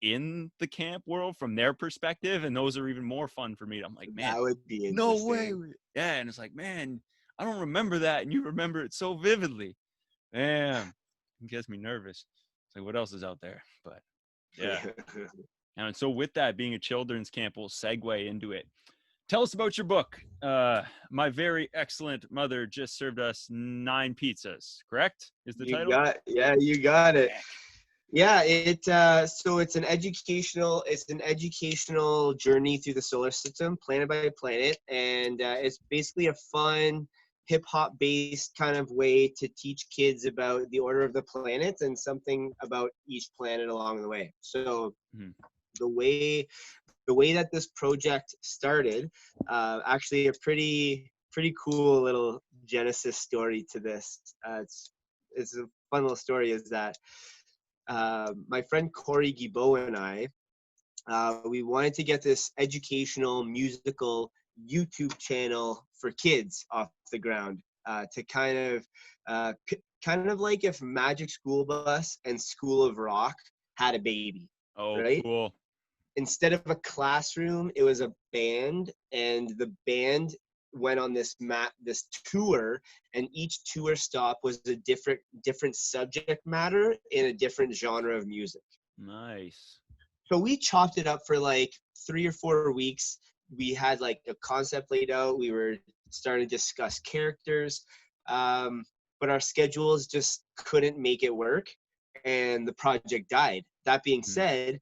Speaker 1: in the camp world from their perspective, and those are even more fun for me. I'm like, man,
Speaker 2: That would be
Speaker 1: no way.
Speaker 2: interesting.
Speaker 1: Yeah, and it's like, man, I don't remember that, and you remember it so vividly. Damn, it gets me nervous. It's like, what else is out there? But yeah. And so with that being a children's camp, we'll segue into it. Tell us about your book. My very excellent mother just served us 9 pizzas. Correct? Is the title?
Speaker 2: You got it. Yeah, so it's an educational journey through the solar system, planet by planet, and it's basically a fun hip hop based kind of way to teach kids about the order of the planets and something about each planet along the way. So
Speaker 1: Mhm.
Speaker 2: the way that this project started, actually a pretty cool little genesis story to this. It's a fun little story. Is that my friend Corey Guibault and I, we wanted to get this educational musical YouTube channel for kids off the ground, to kind of like if Magic School Bus and School of Rock had a baby,
Speaker 1: Oh,
Speaker 2: right?
Speaker 1: cool.
Speaker 2: Instead of a classroom, it was a band, and the band went on this tour, and each tour stop was a different subject matter in a different genre of music.
Speaker 1: Nice.
Speaker 2: So we chopped it up for like 3 or 4 weeks. We had like a concept laid out. We were starting to discuss characters, but our schedules just couldn't make it work, and the project died. That being
Speaker 1: Mhm.
Speaker 2: said,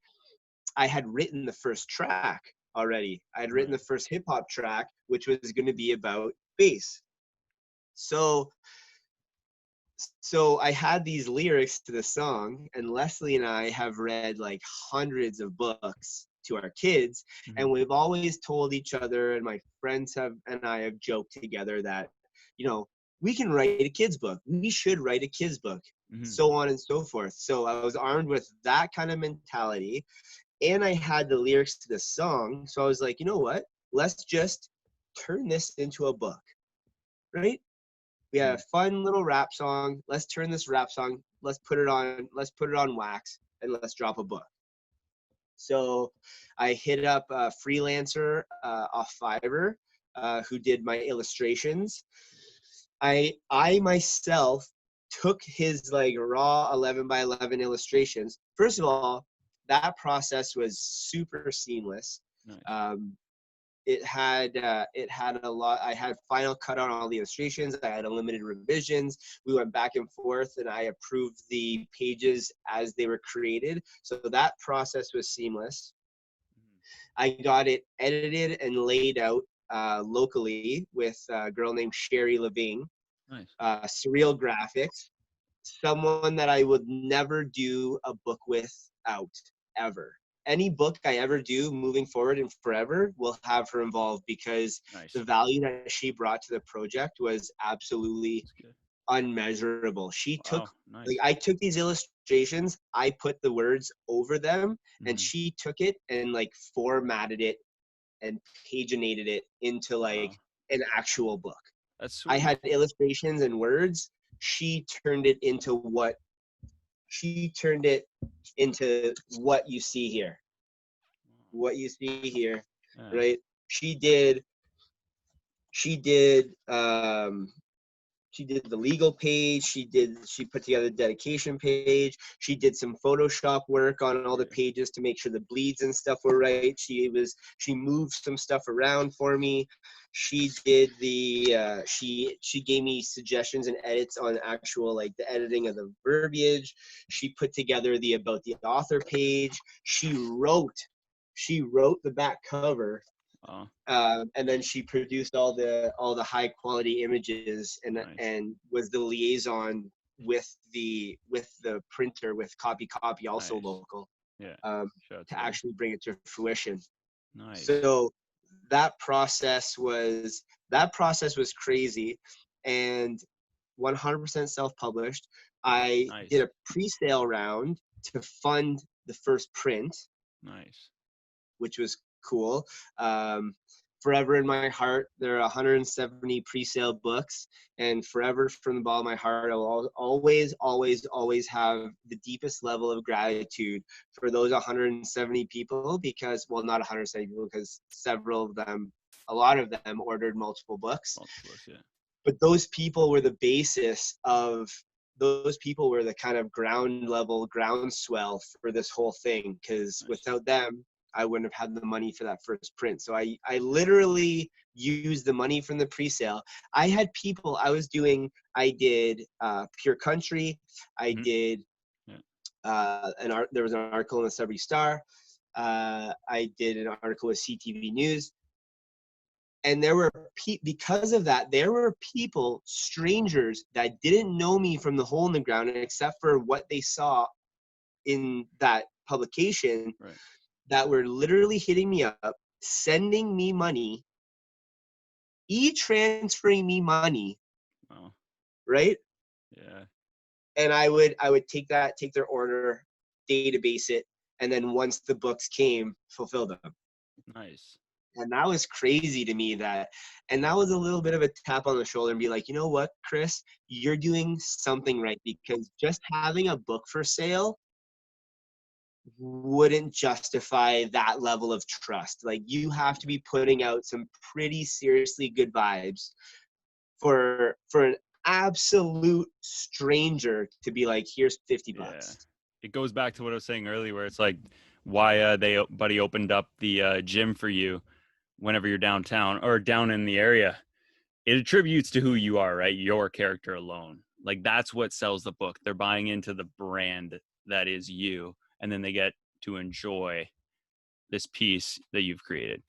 Speaker 2: I had written the first track already. I had written
Speaker 1: Right.
Speaker 2: the first hip hop track, which was going to be about bass. So, so I had these lyrics to the song, and Leslie and I have read like hundreds of books to our kids, and
Speaker 1: Mhm.
Speaker 2: we've always told each other, and my friends have and I have joked together that, you know, we can write a kids book. We should write a kids book,
Speaker 1: Mhm.
Speaker 2: so on and so forth. So I was armed with that kind of mentality, and I had the lyrics to the song. So I was like, you know what? Let's just turn this into a book, right? We had a
Speaker 1: Mhm.
Speaker 2: fun little rap song. Let's turn this rap song. Let's put it on wax, and let's drop a book. So I hit up a freelancer off Fiverr, who did my illustrations. I myself took his like raw 11 by 11 illustrations. First of all, that process was super seamless.
Speaker 1: Nice.
Speaker 2: Um, it had a lot. I had final cut on all the illustrations. I had unlimited revisions. We went back and forth, and I approved the pages as they were created. So that process was seamless. I got it edited and laid out locally with a girl named Sherry Levine,
Speaker 1: Nice.
Speaker 2: Surreal Graphics, someone that I would never do a book without, ever. Any book I ever do moving forward and forever will have her involved, because
Speaker 1: Nice.
Speaker 2: the value that she brought to the project was absolutely
Speaker 1: That's good.
Speaker 2: unmeasurable.
Speaker 1: Wow. Nice.
Speaker 2: I took these illustrations, I put the words over them, and
Speaker 1: Mhm.
Speaker 2: she took it and like formatted it and paginated it into like
Speaker 1: Wow.
Speaker 2: an actual book.
Speaker 1: That's
Speaker 2: I
Speaker 1: sweet.
Speaker 2: had illustrations and words. She turned it into what you see here. What you see here,
Speaker 1: Yeah.
Speaker 2: right? She did she did she did the legal page. She put together the dedication page. She did some Photoshop work on all the pages to make sure the bleeds and stuff were right. She moved some stuff around for me. She did she gave me suggestions and edits on actual, like, the editing of the verbiage. She put together the about the author page. She wrote the back cover. And then she produced all the high quality images,
Speaker 1: Nice.
Speaker 2: and was the liaison with the printer, with copy also
Speaker 1: Nice.
Speaker 2: local,
Speaker 1: Yeah.
Speaker 2: to actually bring it to fruition.
Speaker 1: Nice.
Speaker 2: So that process was crazy, and 100% self-published. I
Speaker 1: Nice.
Speaker 2: did a pre-sale round to fund the first print,
Speaker 1: Nice.
Speaker 2: which was cool. Forever in my heart, there are 170 pre-sale books, and forever from the bottom of my heart, I will always, always, always have the deepest level of gratitude for those 170 people, because, well, not 170 people, because a lot of them ordered multiple books.
Speaker 1: Yeah.
Speaker 2: But those people were the basis of, those people were the kind of groundswell for this whole thing, because without them, I wouldn't have had the money for that first print. So I literally used the money from the pre-sale. I had people I did Pure Country. I did there was an article in the Celebrity Star. I did an article with CTV News. And there were because of that, there were people, strangers, that didn't know me from the hole in the ground, except for what they saw in that publication, that were literally hitting me up, sending me money, e-transferring me money, right?
Speaker 1: Yeah.
Speaker 2: And I would take their order, database it, and then once the books came, fulfill them.
Speaker 1: Nice.
Speaker 2: And that was crazy to me, and that was a little bit of a tap on the shoulder and be like, you know what, Kris, you're doing something right, because just having a book for sale wouldn't justify that level of trust. Like, you have to be putting out some pretty seriously good vibes for an absolute stranger to be like, here's $50.
Speaker 1: Yeah. It goes back to what I was saying earlier, where it's like why buddy opened up the gym for you whenever you're downtown or down in the area. It attributes to who you are, right? Your character alone. Like, that's what sells the book. They're buying into the brand that is you, and then they get to enjoy this piece that you've created.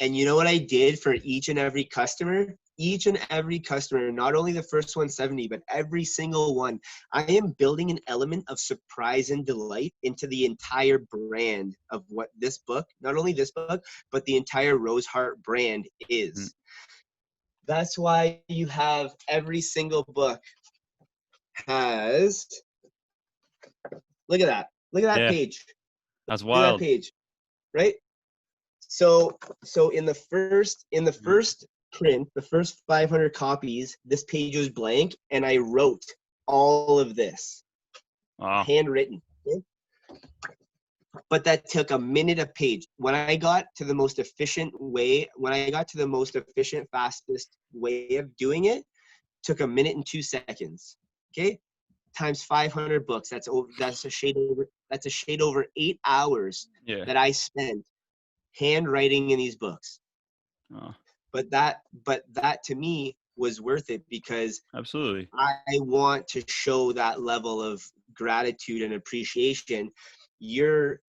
Speaker 2: And you know what I did for each and every customer? Each and every customer, not only the first 170, but every single one, I am building an element of surprise and delight into the entire brand of what this book, not only this book, but the entire Rose Heart brand is. That's why you have every single book has, look at that page.
Speaker 1: That's
Speaker 2: wild. Look at that page, right? So in the first print, the first 500 copies, this page was blank, and I wrote all of this, handwritten. Okay? But that took a minute a page. When I got to the most efficient, fastest way of doing it, took a minute and 2 seconds. Okay, times 500 books. That's a shade over 8 hours that I spent handwriting in these books. But that to me was worth it, because
Speaker 1: absolutely,
Speaker 2: I want to show that level of gratitude and appreciation. You're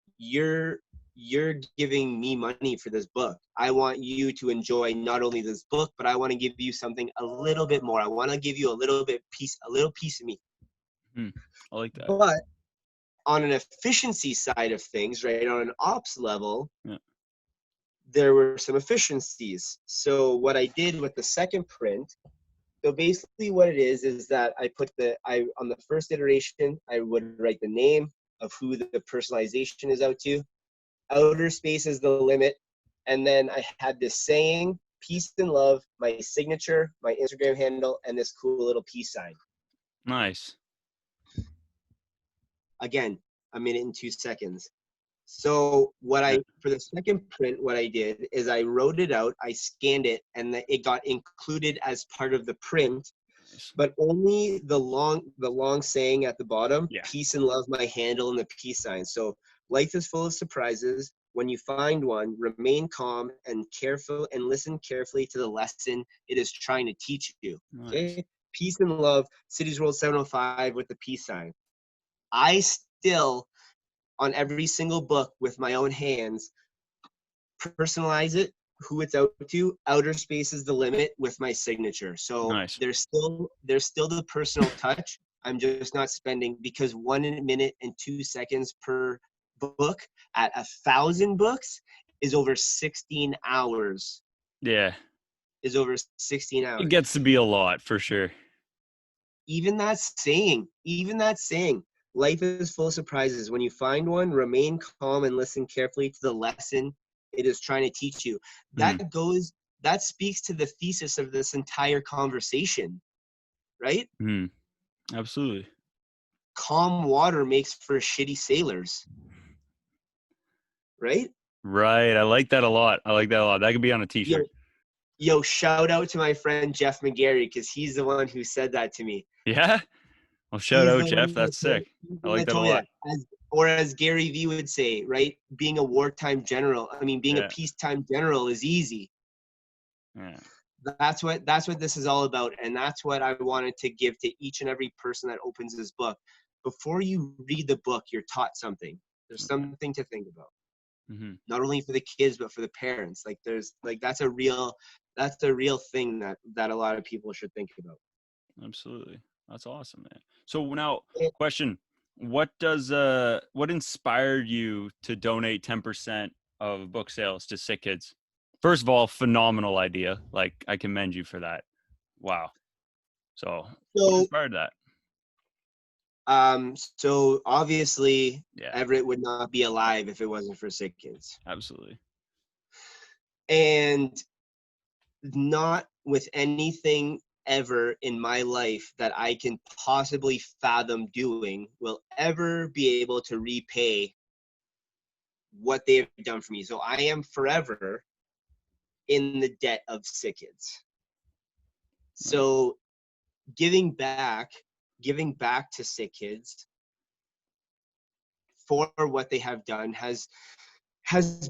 Speaker 2: giving me money for this book. I want you to enjoy not only this book, but I want to give you something a little bit more. I want to give you a little piece of me.
Speaker 1: I like that.
Speaker 2: But on an efficiency side of things, right, on an ops level, there were some efficiencies. So what I did with the second print, so basically what it is that on the first iteration, I would write the name of who the personalization is out to. Outer space is the limit. And then I had this saying, peace and love, my signature, my Instagram handle, and this cool little peace sign.
Speaker 1: Nice.
Speaker 2: Again, a minute and 2 seconds. So
Speaker 1: Yeah.
Speaker 2: for the second print, what I did is I wrote it out, I scanned it, and it got included as part of the print,
Speaker 1: Nice.
Speaker 2: but only the long saying at the bottom,
Speaker 1: Yeah.
Speaker 2: peace and love my handle, and the peace sign. So life is full of surprises. When you find one, remain calm and careful and listen carefully to the lesson it is trying to teach you.
Speaker 1: Nice.
Speaker 2: Okay? Peace and love, Cities World 705 with the peace sign. I still, on every single book with my own hands, personalize it, who it's out to. Outer space is the limit with my signature. So
Speaker 1: Nice.
Speaker 2: there's still the personal touch. I'm just not spending, because 1 minute and 2 seconds per book at 1,000 books is over 16 hours.
Speaker 1: Yeah.
Speaker 2: Is over 16
Speaker 1: It
Speaker 2: hours.
Speaker 1: gets to be a lot for sure.
Speaker 2: Even that saying, life is full of surprises. When you find one, remain calm and listen carefully to the lesson it is trying to teach you.
Speaker 1: Mm.
Speaker 2: That speaks to the thesis of this entire conversation, right?
Speaker 1: Mm. Absolutely.
Speaker 2: Calm water makes for shitty sailors, right?
Speaker 1: Right. I like that a lot. I like that a lot. That could be on a
Speaker 2: Yo,
Speaker 1: t-shirt.
Speaker 2: yo, shout out to my friend Jeff McGarry, because he's the one who said that to me.
Speaker 1: Yeah. Well, shout
Speaker 2: He's
Speaker 1: out,
Speaker 2: the
Speaker 1: Jeff.
Speaker 2: one
Speaker 1: That's sick. I like
Speaker 2: that
Speaker 1: that a
Speaker 2: told me
Speaker 1: lot.
Speaker 2: that. Or as Gary Vee would say, right? Being a wartime general, being a
Speaker 1: Yeah.
Speaker 2: peacetime general is easy.
Speaker 1: Yeah.
Speaker 2: That's what this is all about, and that's what I wanted to give to each and every person that opens this book. Before you read the book, you're taught something. There's
Speaker 1: Okay.
Speaker 2: something to think about,
Speaker 1: Mm-hmm.
Speaker 2: not only for the kids but for the parents. Like that's a real thing that a lot of people should think about.
Speaker 1: Absolutely. That's awesome, man. So now,
Speaker 2: Eh,
Speaker 1: question: what inspired you to donate 10% of book sales to sick kids? First of all, phenomenal idea. Like, I commend you for that. Wow. So, what
Speaker 2: So
Speaker 1: inspired that?
Speaker 2: so obviously
Speaker 1: Yeah,
Speaker 2: Everett would not be alive if it wasn't for sick kids.
Speaker 1: absolutely.
Speaker 2: And not with anything ever in my life that I can possibly fathom doing will ever be able to repay what they have done for me. So I am forever in the debt of sick kids.
Speaker 1: Nice.
Speaker 2: So giving back, giving back to sick kids for what they have done has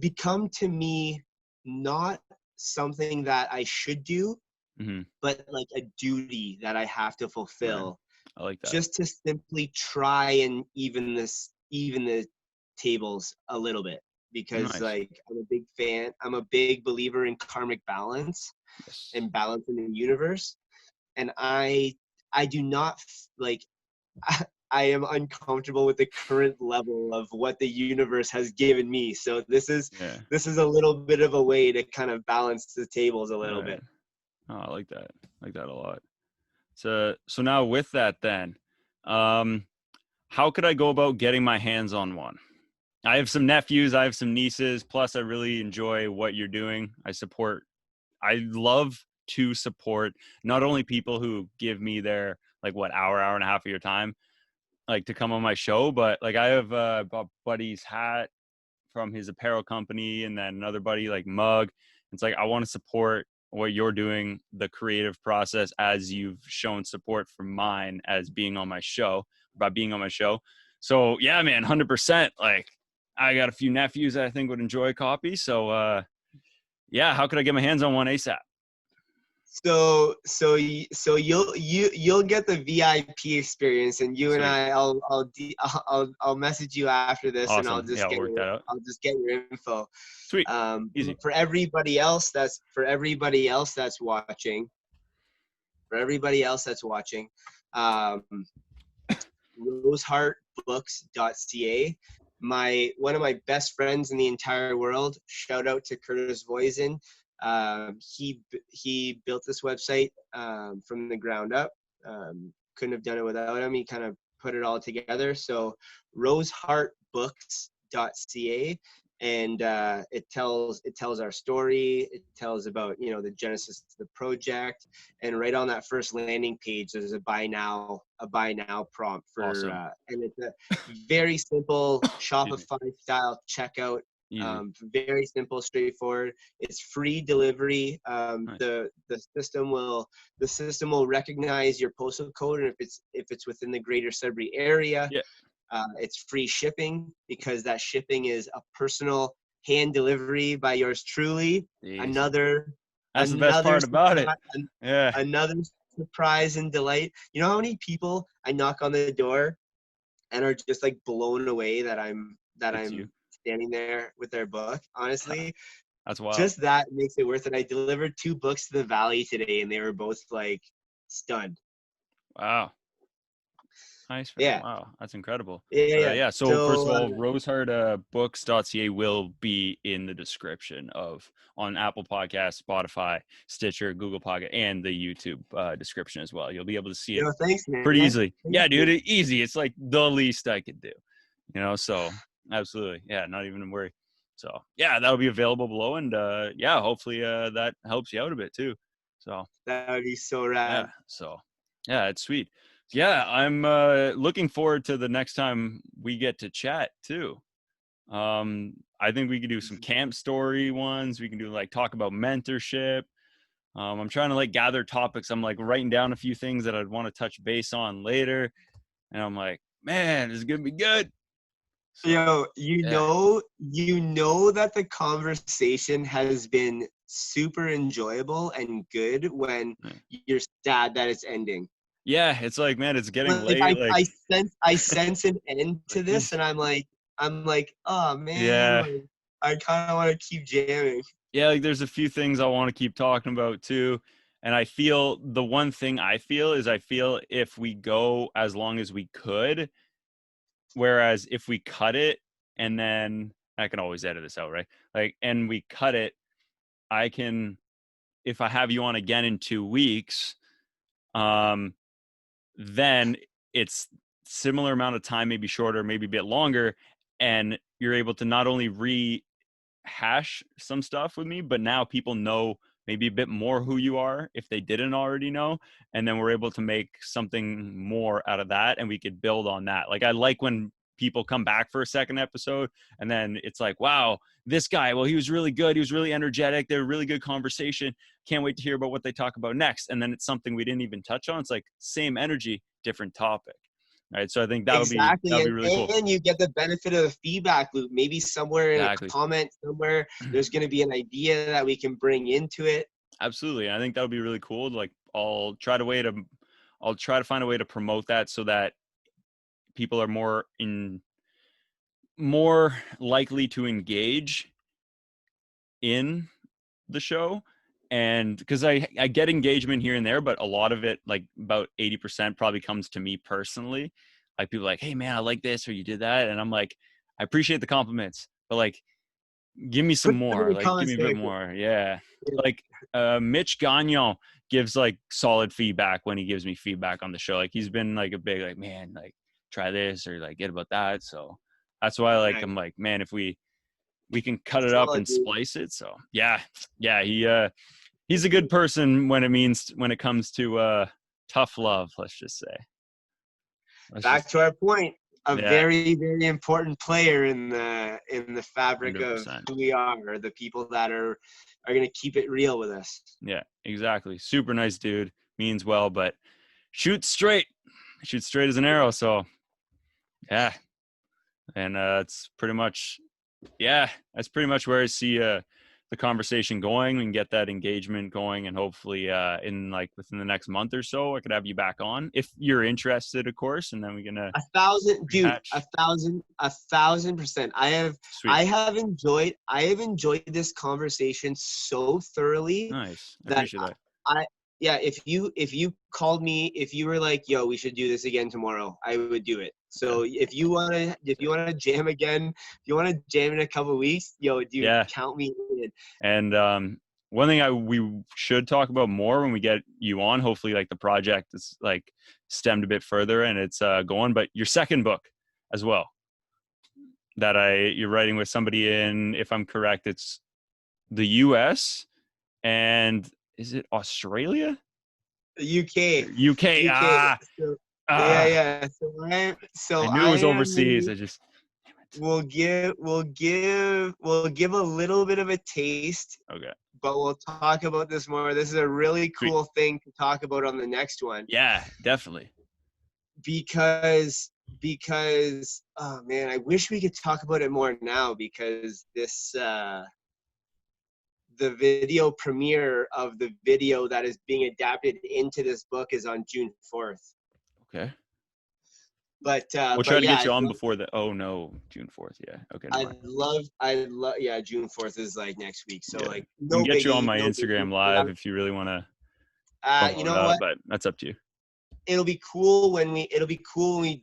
Speaker 2: become to me not something that I should do,
Speaker 1: Mm-hmm.
Speaker 2: but like a duty that I have to
Speaker 1: Right.
Speaker 2: fulfill,
Speaker 1: I like that.
Speaker 2: just to simply try and even the tables a little bit, because
Speaker 1: Nice.
Speaker 2: like I'm a big believer in karmic balance
Speaker 1: Yes.
Speaker 2: and balance in the universe, and I do not like I am uncomfortable with the current level of what the universe has given me. So
Speaker 1: Yeah.
Speaker 2: this is a little bit of a way to kind of balance the tables a little
Speaker 1: Right.
Speaker 2: bit.
Speaker 1: Oh, I like that. I like that a lot. So now with that then, um, how could I go about getting my hands on one? I have some nephews, I have some nieces, plus I really enjoy what you're doing. I love to support not only people who give me their like what hour and a half of your time, like to come on my show, but like I have a buddy's hat from his apparel company, and then another buddy like mug. It's like I want to support what you're doing, the creative process, as you've shown support for mine as being on my show, by being on my show. So yeah, man, 100%. Like I got a few nephews that I think would enjoy a copy. So yeah, how could I get my hands on one ASAP?
Speaker 2: So you'll get the VIP experience, and you and
Speaker 1: Sweet.
Speaker 2: I'll message you after this, and
Speaker 1: Awesome. Yeah, I'll work that out.
Speaker 2: I'll just get your info.
Speaker 1: Sweet. Easy.
Speaker 2: For everybody else that's watching, um, roseheartbooks.ca. One of my best friends in the entire world. Shout out to Curtis Voisin. He built this website from the ground up. Couldn't have done it without him. He kind of put it all together. So roseheartbooks.ca. and it tells our story. It tells about, you know, the genesis of the project, and right on that first landing page there's a buy now prompt for
Speaker 1: Awesome.
Speaker 2: and it's a very simple
Speaker 1: Excuse me.
Speaker 2: Shopify style checkout.
Speaker 1: Easy.
Speaker 2: Very simple, straightforward. It's free delivery.
Speaker 1: Nice.
Speaker 2: The system will recognize your postal code, and if it's within the greater Sudbury area,
Speaker 1: Yeah.
Speaker 2: it's free shipping, because that shipping is a personal hand delivery by yours truly.
Speaker 1: Jeez.
Speaker 2: Another
Speaker 1: That's the best
Speaker 2: another
Speaker 1: part about it.
Speaker 2: surprise,
Speaker 1: Yeah.
Speaker 2: another surprise and delight. You know how many people I knock on the door and are just like blown away that
Speaker 1: It's you.
Speaker 2: I'm standing there with their book? Honestly,
Speaker 1: That's wild.
Speaker 2: just that makes it worth it. I delivered 2 books to the Valley today, and they were both like stunned.
Speaker 1: Wow. Nice, man.
Speaker 2: Yeah,
Speaker 1: Wow. That's incredible.
Speaker 2: yeah,
Speaker 1: But
Speaker 2: yeah.
Speaker 1: yeah, so first
Speaker 2: So
Speaker 1: of all, roseheartbooks.ca will be in the description on Apple Podcasts, Spotify, Stitcher, Google Podcast, and the YouTube description as well. You'll be able to see it
Speaker 2: thanks, man.
Speaker 1: pretty easily.
Speaker 2: Thank
Speaker 1: Yeah, dude,
Speaker 2: you.
Speaker 1: easy. It's like the least I could do, so absolutely. Yeah, not even a worry. So yeah, that'll be available below, and yeah, hopefully that helps you out a bit too. So
Speaker 2: That would be so
Speaker 1: yeah,
Speaker 2: rad.
Speaker 1: so yeah, it's sweet. Yeah, I'm looking forward to the next time we get to chat too. I think we could do some camp story ones. We can do like talk about mentorship. I'm trying to like gather topics. I'm like writing down a few things that I'd want to touch base on later. And I'm like, man, this is gonna be good. So yeah,
Speaker 2: You know that the conversation has been super enjoyable and good when
Speaker 1: yeah,
Speaker 2: you're sad that it's ending.
Speaker 1: yeah. It's like, man, it's getting
Speaker 2: Like
Speaker 1: late. Like,
Speaker 2: I sense an end to
Speaker 1: like
Speaker 2: this,
Speaker 1: these,
Speaker 2: and I'm like, oh man,
Speaker 1: yeah,
Speaker 2: like I kind of want to keep jamming.
Speaker 1: yeah. Like, there's a few things I want to keep talking about too. And I feel the one thing I feel is I feel if we go as long as we could, whereas if we cut it and then I can always edit this out, right? Like, and we cut it, I can, if I have you on again in 2 weeks, um, then it's similar amount of time, maybe shorter, maybe a bit longer, and you're able to not only rehash some stuff with me, but now people know maybe a bit more who you are if they didn't already know, and then we're able to make something more out of that, and we could build on that. Like I like when people come back for a second episode and then it's like, wow, this guy, well, he was really good, he was really energetic, they were really good conversation, can't wait to hear about what they talk about next. And then it's something we didn't even touch on. It's like same energy, different topic. Right. So I think
Speaker 2: Exactly,
Speaker 1: that'll be really cool.
Speaker 2: and you get the benefit of the feedback loop. Maybe somewhere in a
Speaker 1: Exactly.
Speaker 2: comment somewhere, there's going to be an idea that we can bring into it.
Speaker 1: Absolutely. And I think that would be really cool. Like I'll try to find a way to promote that so that people are more likely to engage in the show. And because I get engagement here and there, but a lot of it, like about 80%, probably comes to me personally. Like people are like, hey man, I like this, or you did that. And I'm like, I appreciate the compliments, but like give me some
Speaker 2: Put them in
Speaker 1: more,
Speaker 2: the
Speaker 1: like give
Speaker 2: comment
Speaker 1: me a bit
Speaker 2: section.
Speaker 1: more. Yeah. Like Mitch Gagnon gives like solid feedback when he gives me feedback on the show. Like he's been like a big like, man, like try this or like get about that. So that's why like
Speaker 2: Nice.
Speaker 1: I'm like, man, if we can cut it up
Speaker 2: Solid,
Speaker 1: and
Speaker 2: dude.
Speaker 1: splice it. So yeah, he's a good person when it comes to tough love, let's just say.
Speaker 2: Back to our point, a
Speaker 1: Yeah,
Speaker 2: very, very important player in the fabric of
Speaker 1: 100%.
Speaker 2: who we are, or the people that are going to keep it real with us.
Speaker 1: Yeah, exactly. Super nice dude, means well, but shoots straight as an arrow. So yeah, and it's pretty much, yeah, that's pretty much where I see the conversation going. We can get that engagement going, and hopefully in like within the next month or so I could have you back on if you're interested, of course, and then we're gonna
Speaker 2: 1,000, dude,
Speaker 1: rehatch.
Speaker 2: 1,000%.
Speaker 1: Sweet.
Speaker 2: I have enjoyed this conversation so thoroughly
Speaker 1: Nice. I
Speaker 2: that
Speaker 1: appreciate that.
Speaker 2: I yeah, if you called me, if you were like, yo, we should do this again tomorrow, I would do it.
Speaker 1: Yeah.
Speaker 2: So if you wanna jam again, if you wanna jam in a couple weeks, yo, dude,
Speaker 1: Yeah.
Speaker 2: count me in.
Speaker 1: And one thing we should talk about more when we get you on, hopefully like the project is like stemmed a bit further and it's going, but your second book as well. you're writing with somebody in, if I'm correct, it's the US and is it Australia?
Speaker 2: UK,
Speaker 1: UK.
Speaker 2: UK. So, yeah,
Speaker 1: Ah,
Speaker 2: yeah. So
Speaker 1: I knew it
Speaker 2: I
Speaker 1: was overseas.
Speaker 2: am.
Speaker 1: I just, damn it.
Speaker 2: We'll give a little bit of a taste,
Speaker 1: Okay.
Speaker 2: but we'll talk about this more. This is a really
Speaker 1: Sweet.
Speaker 2: cool thing to talk about on the next one
Speaker 1: Yeah, definitely.
Speaker 2: because oh man, I wish we could talk about it more now because the video premiere of the video that is being adapted into this book is on June 4th.
Speaker 1: Okay.
Speaker 2: But
Speaker 1: We'll try to
Speaker 2: yeah,
Speaker 1: get you on before the, oh no, June 4th. Yeah. Okay. Never mind.
Speaker 2: yeah, June 4th is like next week. So
Speaker 1: Yeah.
Speaker 2: like
Speaker 1: We can
Speaker 2: no
Speaker 1: get you on
Speaker 2: biggie,
Speaker 1: my
Speaker 2: no biggie.
Speaker 1: Instagram live if you really want to
Speaker 2: You
Speaker 1: follow it
Speaker 2: know
Speaker 1: up,
Speaker 2: what?
Speaker 1: but that's up to you.
Speaker 2: It'll be cool when we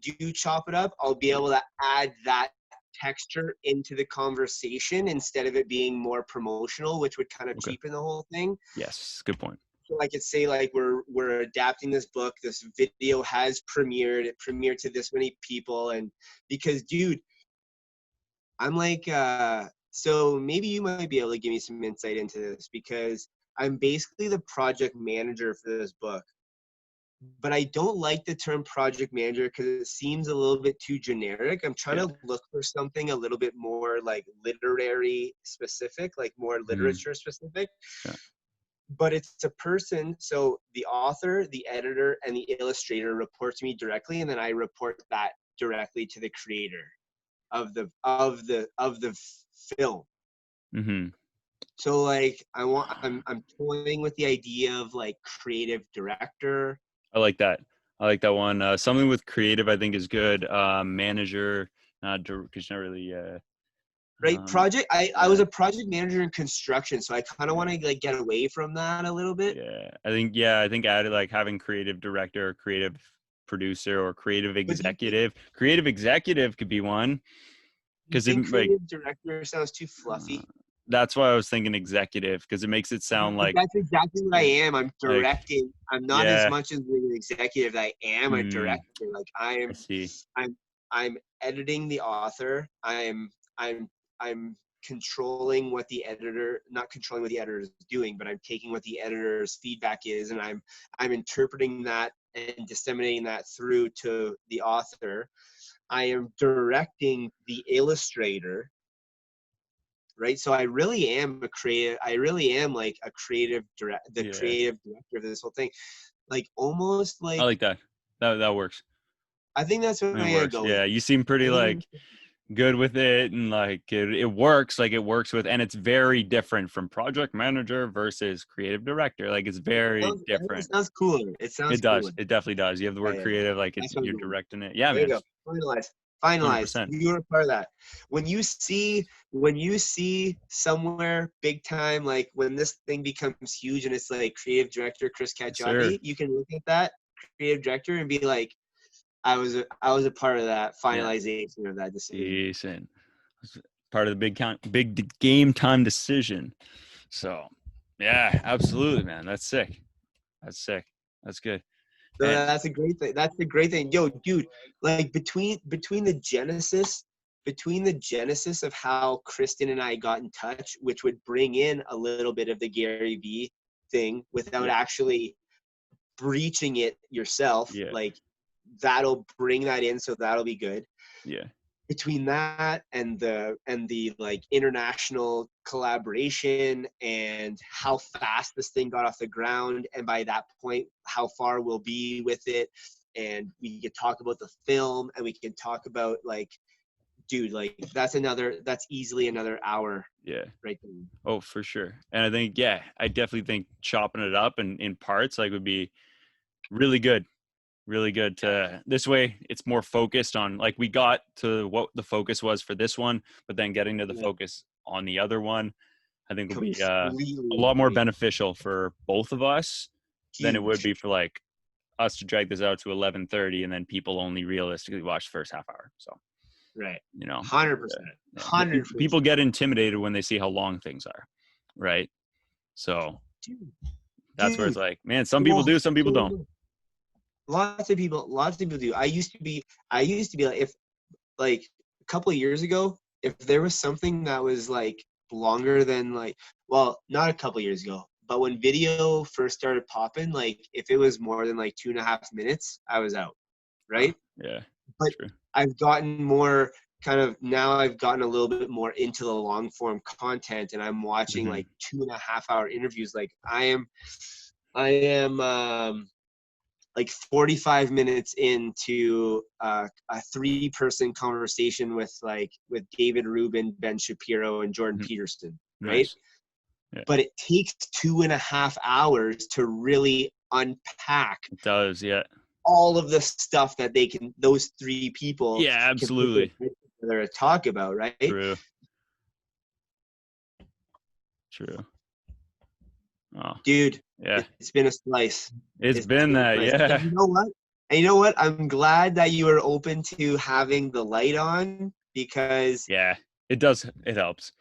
Speaker 2: do chop it up. I'll be able to add that texture into the conversation instead of it being more promotional, which would kind of
Speaker 1: Okay.
Speaker 2: cheapen the whole thing.
Speaker 1: Yes. Good point.
Speaker 2: So I could say like we're adapting this book. This video has premiered. It premiered to this many people, and because dude, I'm like so maybe you might be able to give me some insight into this because I'm basically the project manager for this book. But I don't like the term project manager because it seems a little bit too generic. I'm trying
Speaker 1: Yeah.
Speaker 2: to look for something a little bit more like literary specific, like more
Speaker 1: Mm,
Speaker 2: literature specific.
Speaker 1: yeah.
Speaker 2: But it's a person, so the author, the editor, and the illustrator report to me directly, and then I report that directly to the creator of the film.
Speaker 1: Mm-hmm.
Speaker 2: So like I'm toying with the idea of like creative director.
Speaker 1: I like that. I like that one. Something with creative, I think, is good. Manager, not because not really.
Speaker 2: Right,
Speaker 1: Um,
Speaker 2: I was
Speaker 1: yeah,
Speaker 2: a project manager in construction, so I kind of want
Speaker 1: yeah,
Speaker 2: to like get away from that a little bit.
Speaker 1: yeah. I think added like having creative director, or creative producer, or creative
Speaker 2: But do you think
Speaker 1: executive. Creative executive could be one
Speaker 2: you
Speaker 1: because it
Speaker 2: think
Speaker 1: like
Speaker 2: creative director sounds too
Speaker 1: uh,
Speaker 2: fluffy?
Speaker 1: that's why I was thinking executive because it makes it sound
Speaker 2: But that's exactly what I
Speaker 1: like
Speaker 2: am. I'm
Speaker 1: like
Speaker 2: directing. I'm not as
Speaker 1: yeah.
Speaker 2: much as an executive. I am a
Speaker 1: Mm,
Speaker 2: director. Like
Speaker 1: I see.
Speaker 2: I'm, I'm editing the author. I'm controlling what the editor, not controlling what the editor is doing, but I'm taking what the editor's feedback is, and I'm interpreting that and disseminating that through to the author. I am directing the illustrator, right? So I really am a creative. I really am like a the
Speaker 1: Yeah,
Speaker 2: creative director of this whole thing. Like almost
Speaker 1: I
Speaker 2: like
Speaker 1: like that. That works.
Speaker 2: I think that's what
Speaker 1: It
Speaker 2: I'm gonna
Speaker 1: works.
Speaker 2: go with.
Speaker 1: Yeah, you seem pretty
Speaker 2: I think
Speaker 1: like good with it and like it works like it works with, and it's very different from project manager versus creative director. Like it's very
Speaker 2: it
Speaker 1: different.
Speaker 2: sounds cooler. It sounds
Speaker 1: It does.
Speaker 2: cooler.
Speaker 1: It definitely does. You have the
Speaker 2: Yeah,
Speaker 1: word
Speaker 2: yeah.
Speaker 1: creative, like
Speaker 2: That's what I'm
Speaker 1: you're
Speaker 2: going with.
Speaker 1: directing it. Yeah,
Speaker 2: There you
Speaker 1: man.
Speaker 2: go. Finalized. Finalized.
Speaker 1: 100%.
Speaker 2: You were a part of that. When you see somewhere big time, like when this thing becomes huge and it's like creative director Kris
Speaker 1: Yes, sir.
Speaker 2: Cacciotti, you can look at that creative director and be like, I was a part of that
Speaker 1: Yeah.
Speaker 2: finalization of that decision.
Speaker 1: Decent. Part of the game time decision. So, yeah, absolutely, man. That's sick. That's sick. That's good.
Speaker 2: So
Speaker 1: And
Speaker 2: that's a great thing. That's the great thing. Yo, dude, like between the genesis of how Kristen and I got in touch, which would bring in a little bit of the Gary Vee thing without
Speaker 1: yeah,
Speaker 2: actually breaching it yourself,
Speaker 1: yeah,
Speaker 2: like that'll bring that in, so that'll be good.
Speaker 1: yeah,
Speaker 2: Between that and the like international collaboration and how fast this thing got off the ground, and by that point how far we'll be with it, and we could talk about the film, and we can talk about like, dude, like that's easily another hour
Speaker 1: yeah.
Speaker 2: right there.
Speaker 1: Oh, for sure. And I think, yeah, I definitely think chopping it up in parts like would be really good. Really good to this way. It's more focused on like we got to what the focus was for this one, but then getting to the
Speaker 2: Yeah,
Speaker 1: focus on the other one, I think will be a
Speaker 2: completely
Speaker 1: lot more
Speaker 2: agree.
Speaker 1: beneficial for both of us than it would
Speaker 2: Huge.
Speaker 1: be for like us to drag this out to 11:30 and then people only realistically watch the first half hour. So,
Speaker 2: Right.
Speaker 1: you know,
Speaker 2: 100%.
Speaker 1: yeah, people
Speaker 2: 100%.
Speaker 1: get intimidated when they see how long things are, right? So
Speaker 2: Dude,
Speaker 1: that's where it's
Speaker 2: dude.
Speaker 1: like, man, some people
Speaker 2: Well,
Speaker 1: do, some people don't.
Speaker 2: lots of people do. I used to be like, if like a couple of years ago, if there was something that was like longer than like, well, not a couple years ago, but when video first started popping, like if it was more than like 2.5 minutes, I was out, right?
Speaker 1: Yeah.
Speaker 2: But
Speaker 1: True.
Speaker 2: I've gotten more kind of now I've gotten a little bit more into the long form content, and I'm watching
Speaker 1: Mm-hmm.
Speaker 2: like 2.5 hour interviews. Like I am like 45 minutes into a 3-person conversation with David Rubin, Ben Shapiro, and Jordan
Speaker 1: Mm-hmm.
Speaker 2: Peterson, right?
Speaker 1: Nice. Yeah.
Speaker 2: But it takes 2.5 hours to really unpack
Speaker 1: It does. Yeah.
Speaker 2: all of the stuff that those 3 people
Speaker 1: Yeah,
Speaker 2: can put their
Speaker 1: absolutely.
Speaker 2: heads together to talk about, right?
Speaker 1: True. True. Oh,
Speaker 2: Dude,
Speaker 1: yeah.
Speaker 2: it's been a slice.
Speaker 1: It's
Speaker 2: It's
Speaker 1: been
Speaker 2: been a
Speaker 1: that.
Speaker 2: slice. And
Speaker 1: Yeah.
Speaker 2: you know what? And you know what? I'm glad that you were open to having the light on, because
Speaker 1: Yeah. It does. It helps.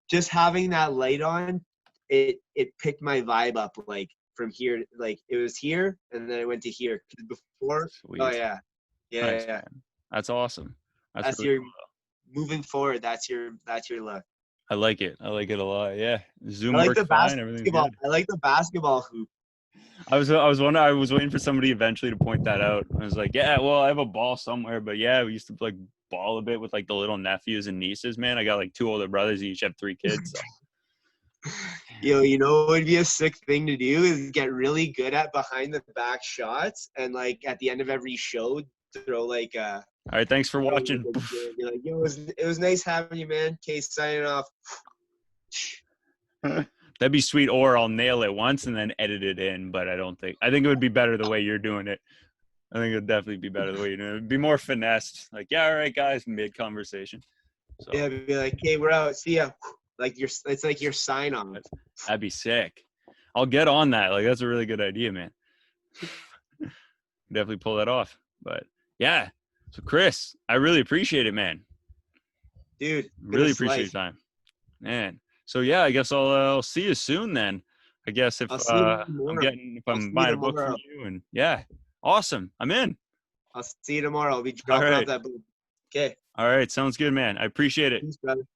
Speaker 2: just having that light on, it picked my vibe up like from here, like it was here and then I went to here. 'Cause before, oh
Speaker 1: Sweet.
Speaker 2: yeah, yeah, yeah,
Speaker 1: Nice,
Speaker 2: yeah.
Speaker 1: man. That's awesome. That's
Speaker 2: That's
Speaker 1: really
Speaker 2: your
Speaker 1: cool.
Speaker 2: moving forward. That's your look.
Speaker 1: I like it. I like it a lot. Yeah.
Speaker 2: I
Speaker 1: Zoom
Speaker 2: like the
Speaker 1: works fine. Everything's
Speaker 2: basketball.
Speaker 1: good.
Speaker 2: I like the basketball hoop.
Speaker 1: I was waiting for somebody eventually to point that out. I was like, yeah, well, I have a ball somewhere, but yeah, we used to like ball a bit with like the little nephews and nieces, man. I got like 2 older brothers, each have 3 kids. So.
Speaker 2: You know what would be a sick thing to do is get really good at behind the back shots, and like at the end of every show, throw like a
Speaker 1: All right, thanks for
Speaker 2: throw like
Speaker 1: watching.
Speaker 2: a be like, yo, it was nice having you, man. Case signing off.
Speaker 1: That'd be sweet, or I'll nail it once and then edit it in, but I think it would be better the way you're doing it. I think it'd definitely be better the way you're doing it. It'd be more finessed. Like, yeah, all right, guys, mid conversation. So
Speaker 2: Yeah, be like, hey, we're out. See ya. Like it's like your sign off.
Speaker 1: that'd be sick. I'll get on that. Like, that's a really good idea, man. Definitely pull that off. But yeah. So Kris, I really appreciate it, man.
Speaker 2: Dude, been a
Speaker 1: Really appreciate
Speaker 2: slice.
Speaker 1: your time, man. So yeah, I guess I'll see you soon then. I guess if
Speaker 2: I'll see you tomorrow.
Speaker 1: if
Speaker 2: I'll see
Speaker 1: I'm
Speaker 2: you
Speaker 1: buying a book from
Speaker 2: tomorrow.
Speaker 1: you, and yeah, awesome. I'm in.
Speaker 2: I'll see you tomorrow. I'll be
Speaker 1: All
Speaker 2: dropping off
Speaker 1: right.
Speaker 2: that book. Okay.
Speaker 1: All right. Sounds good, man. I appreciate it.
Speaker 2: Peace, brother.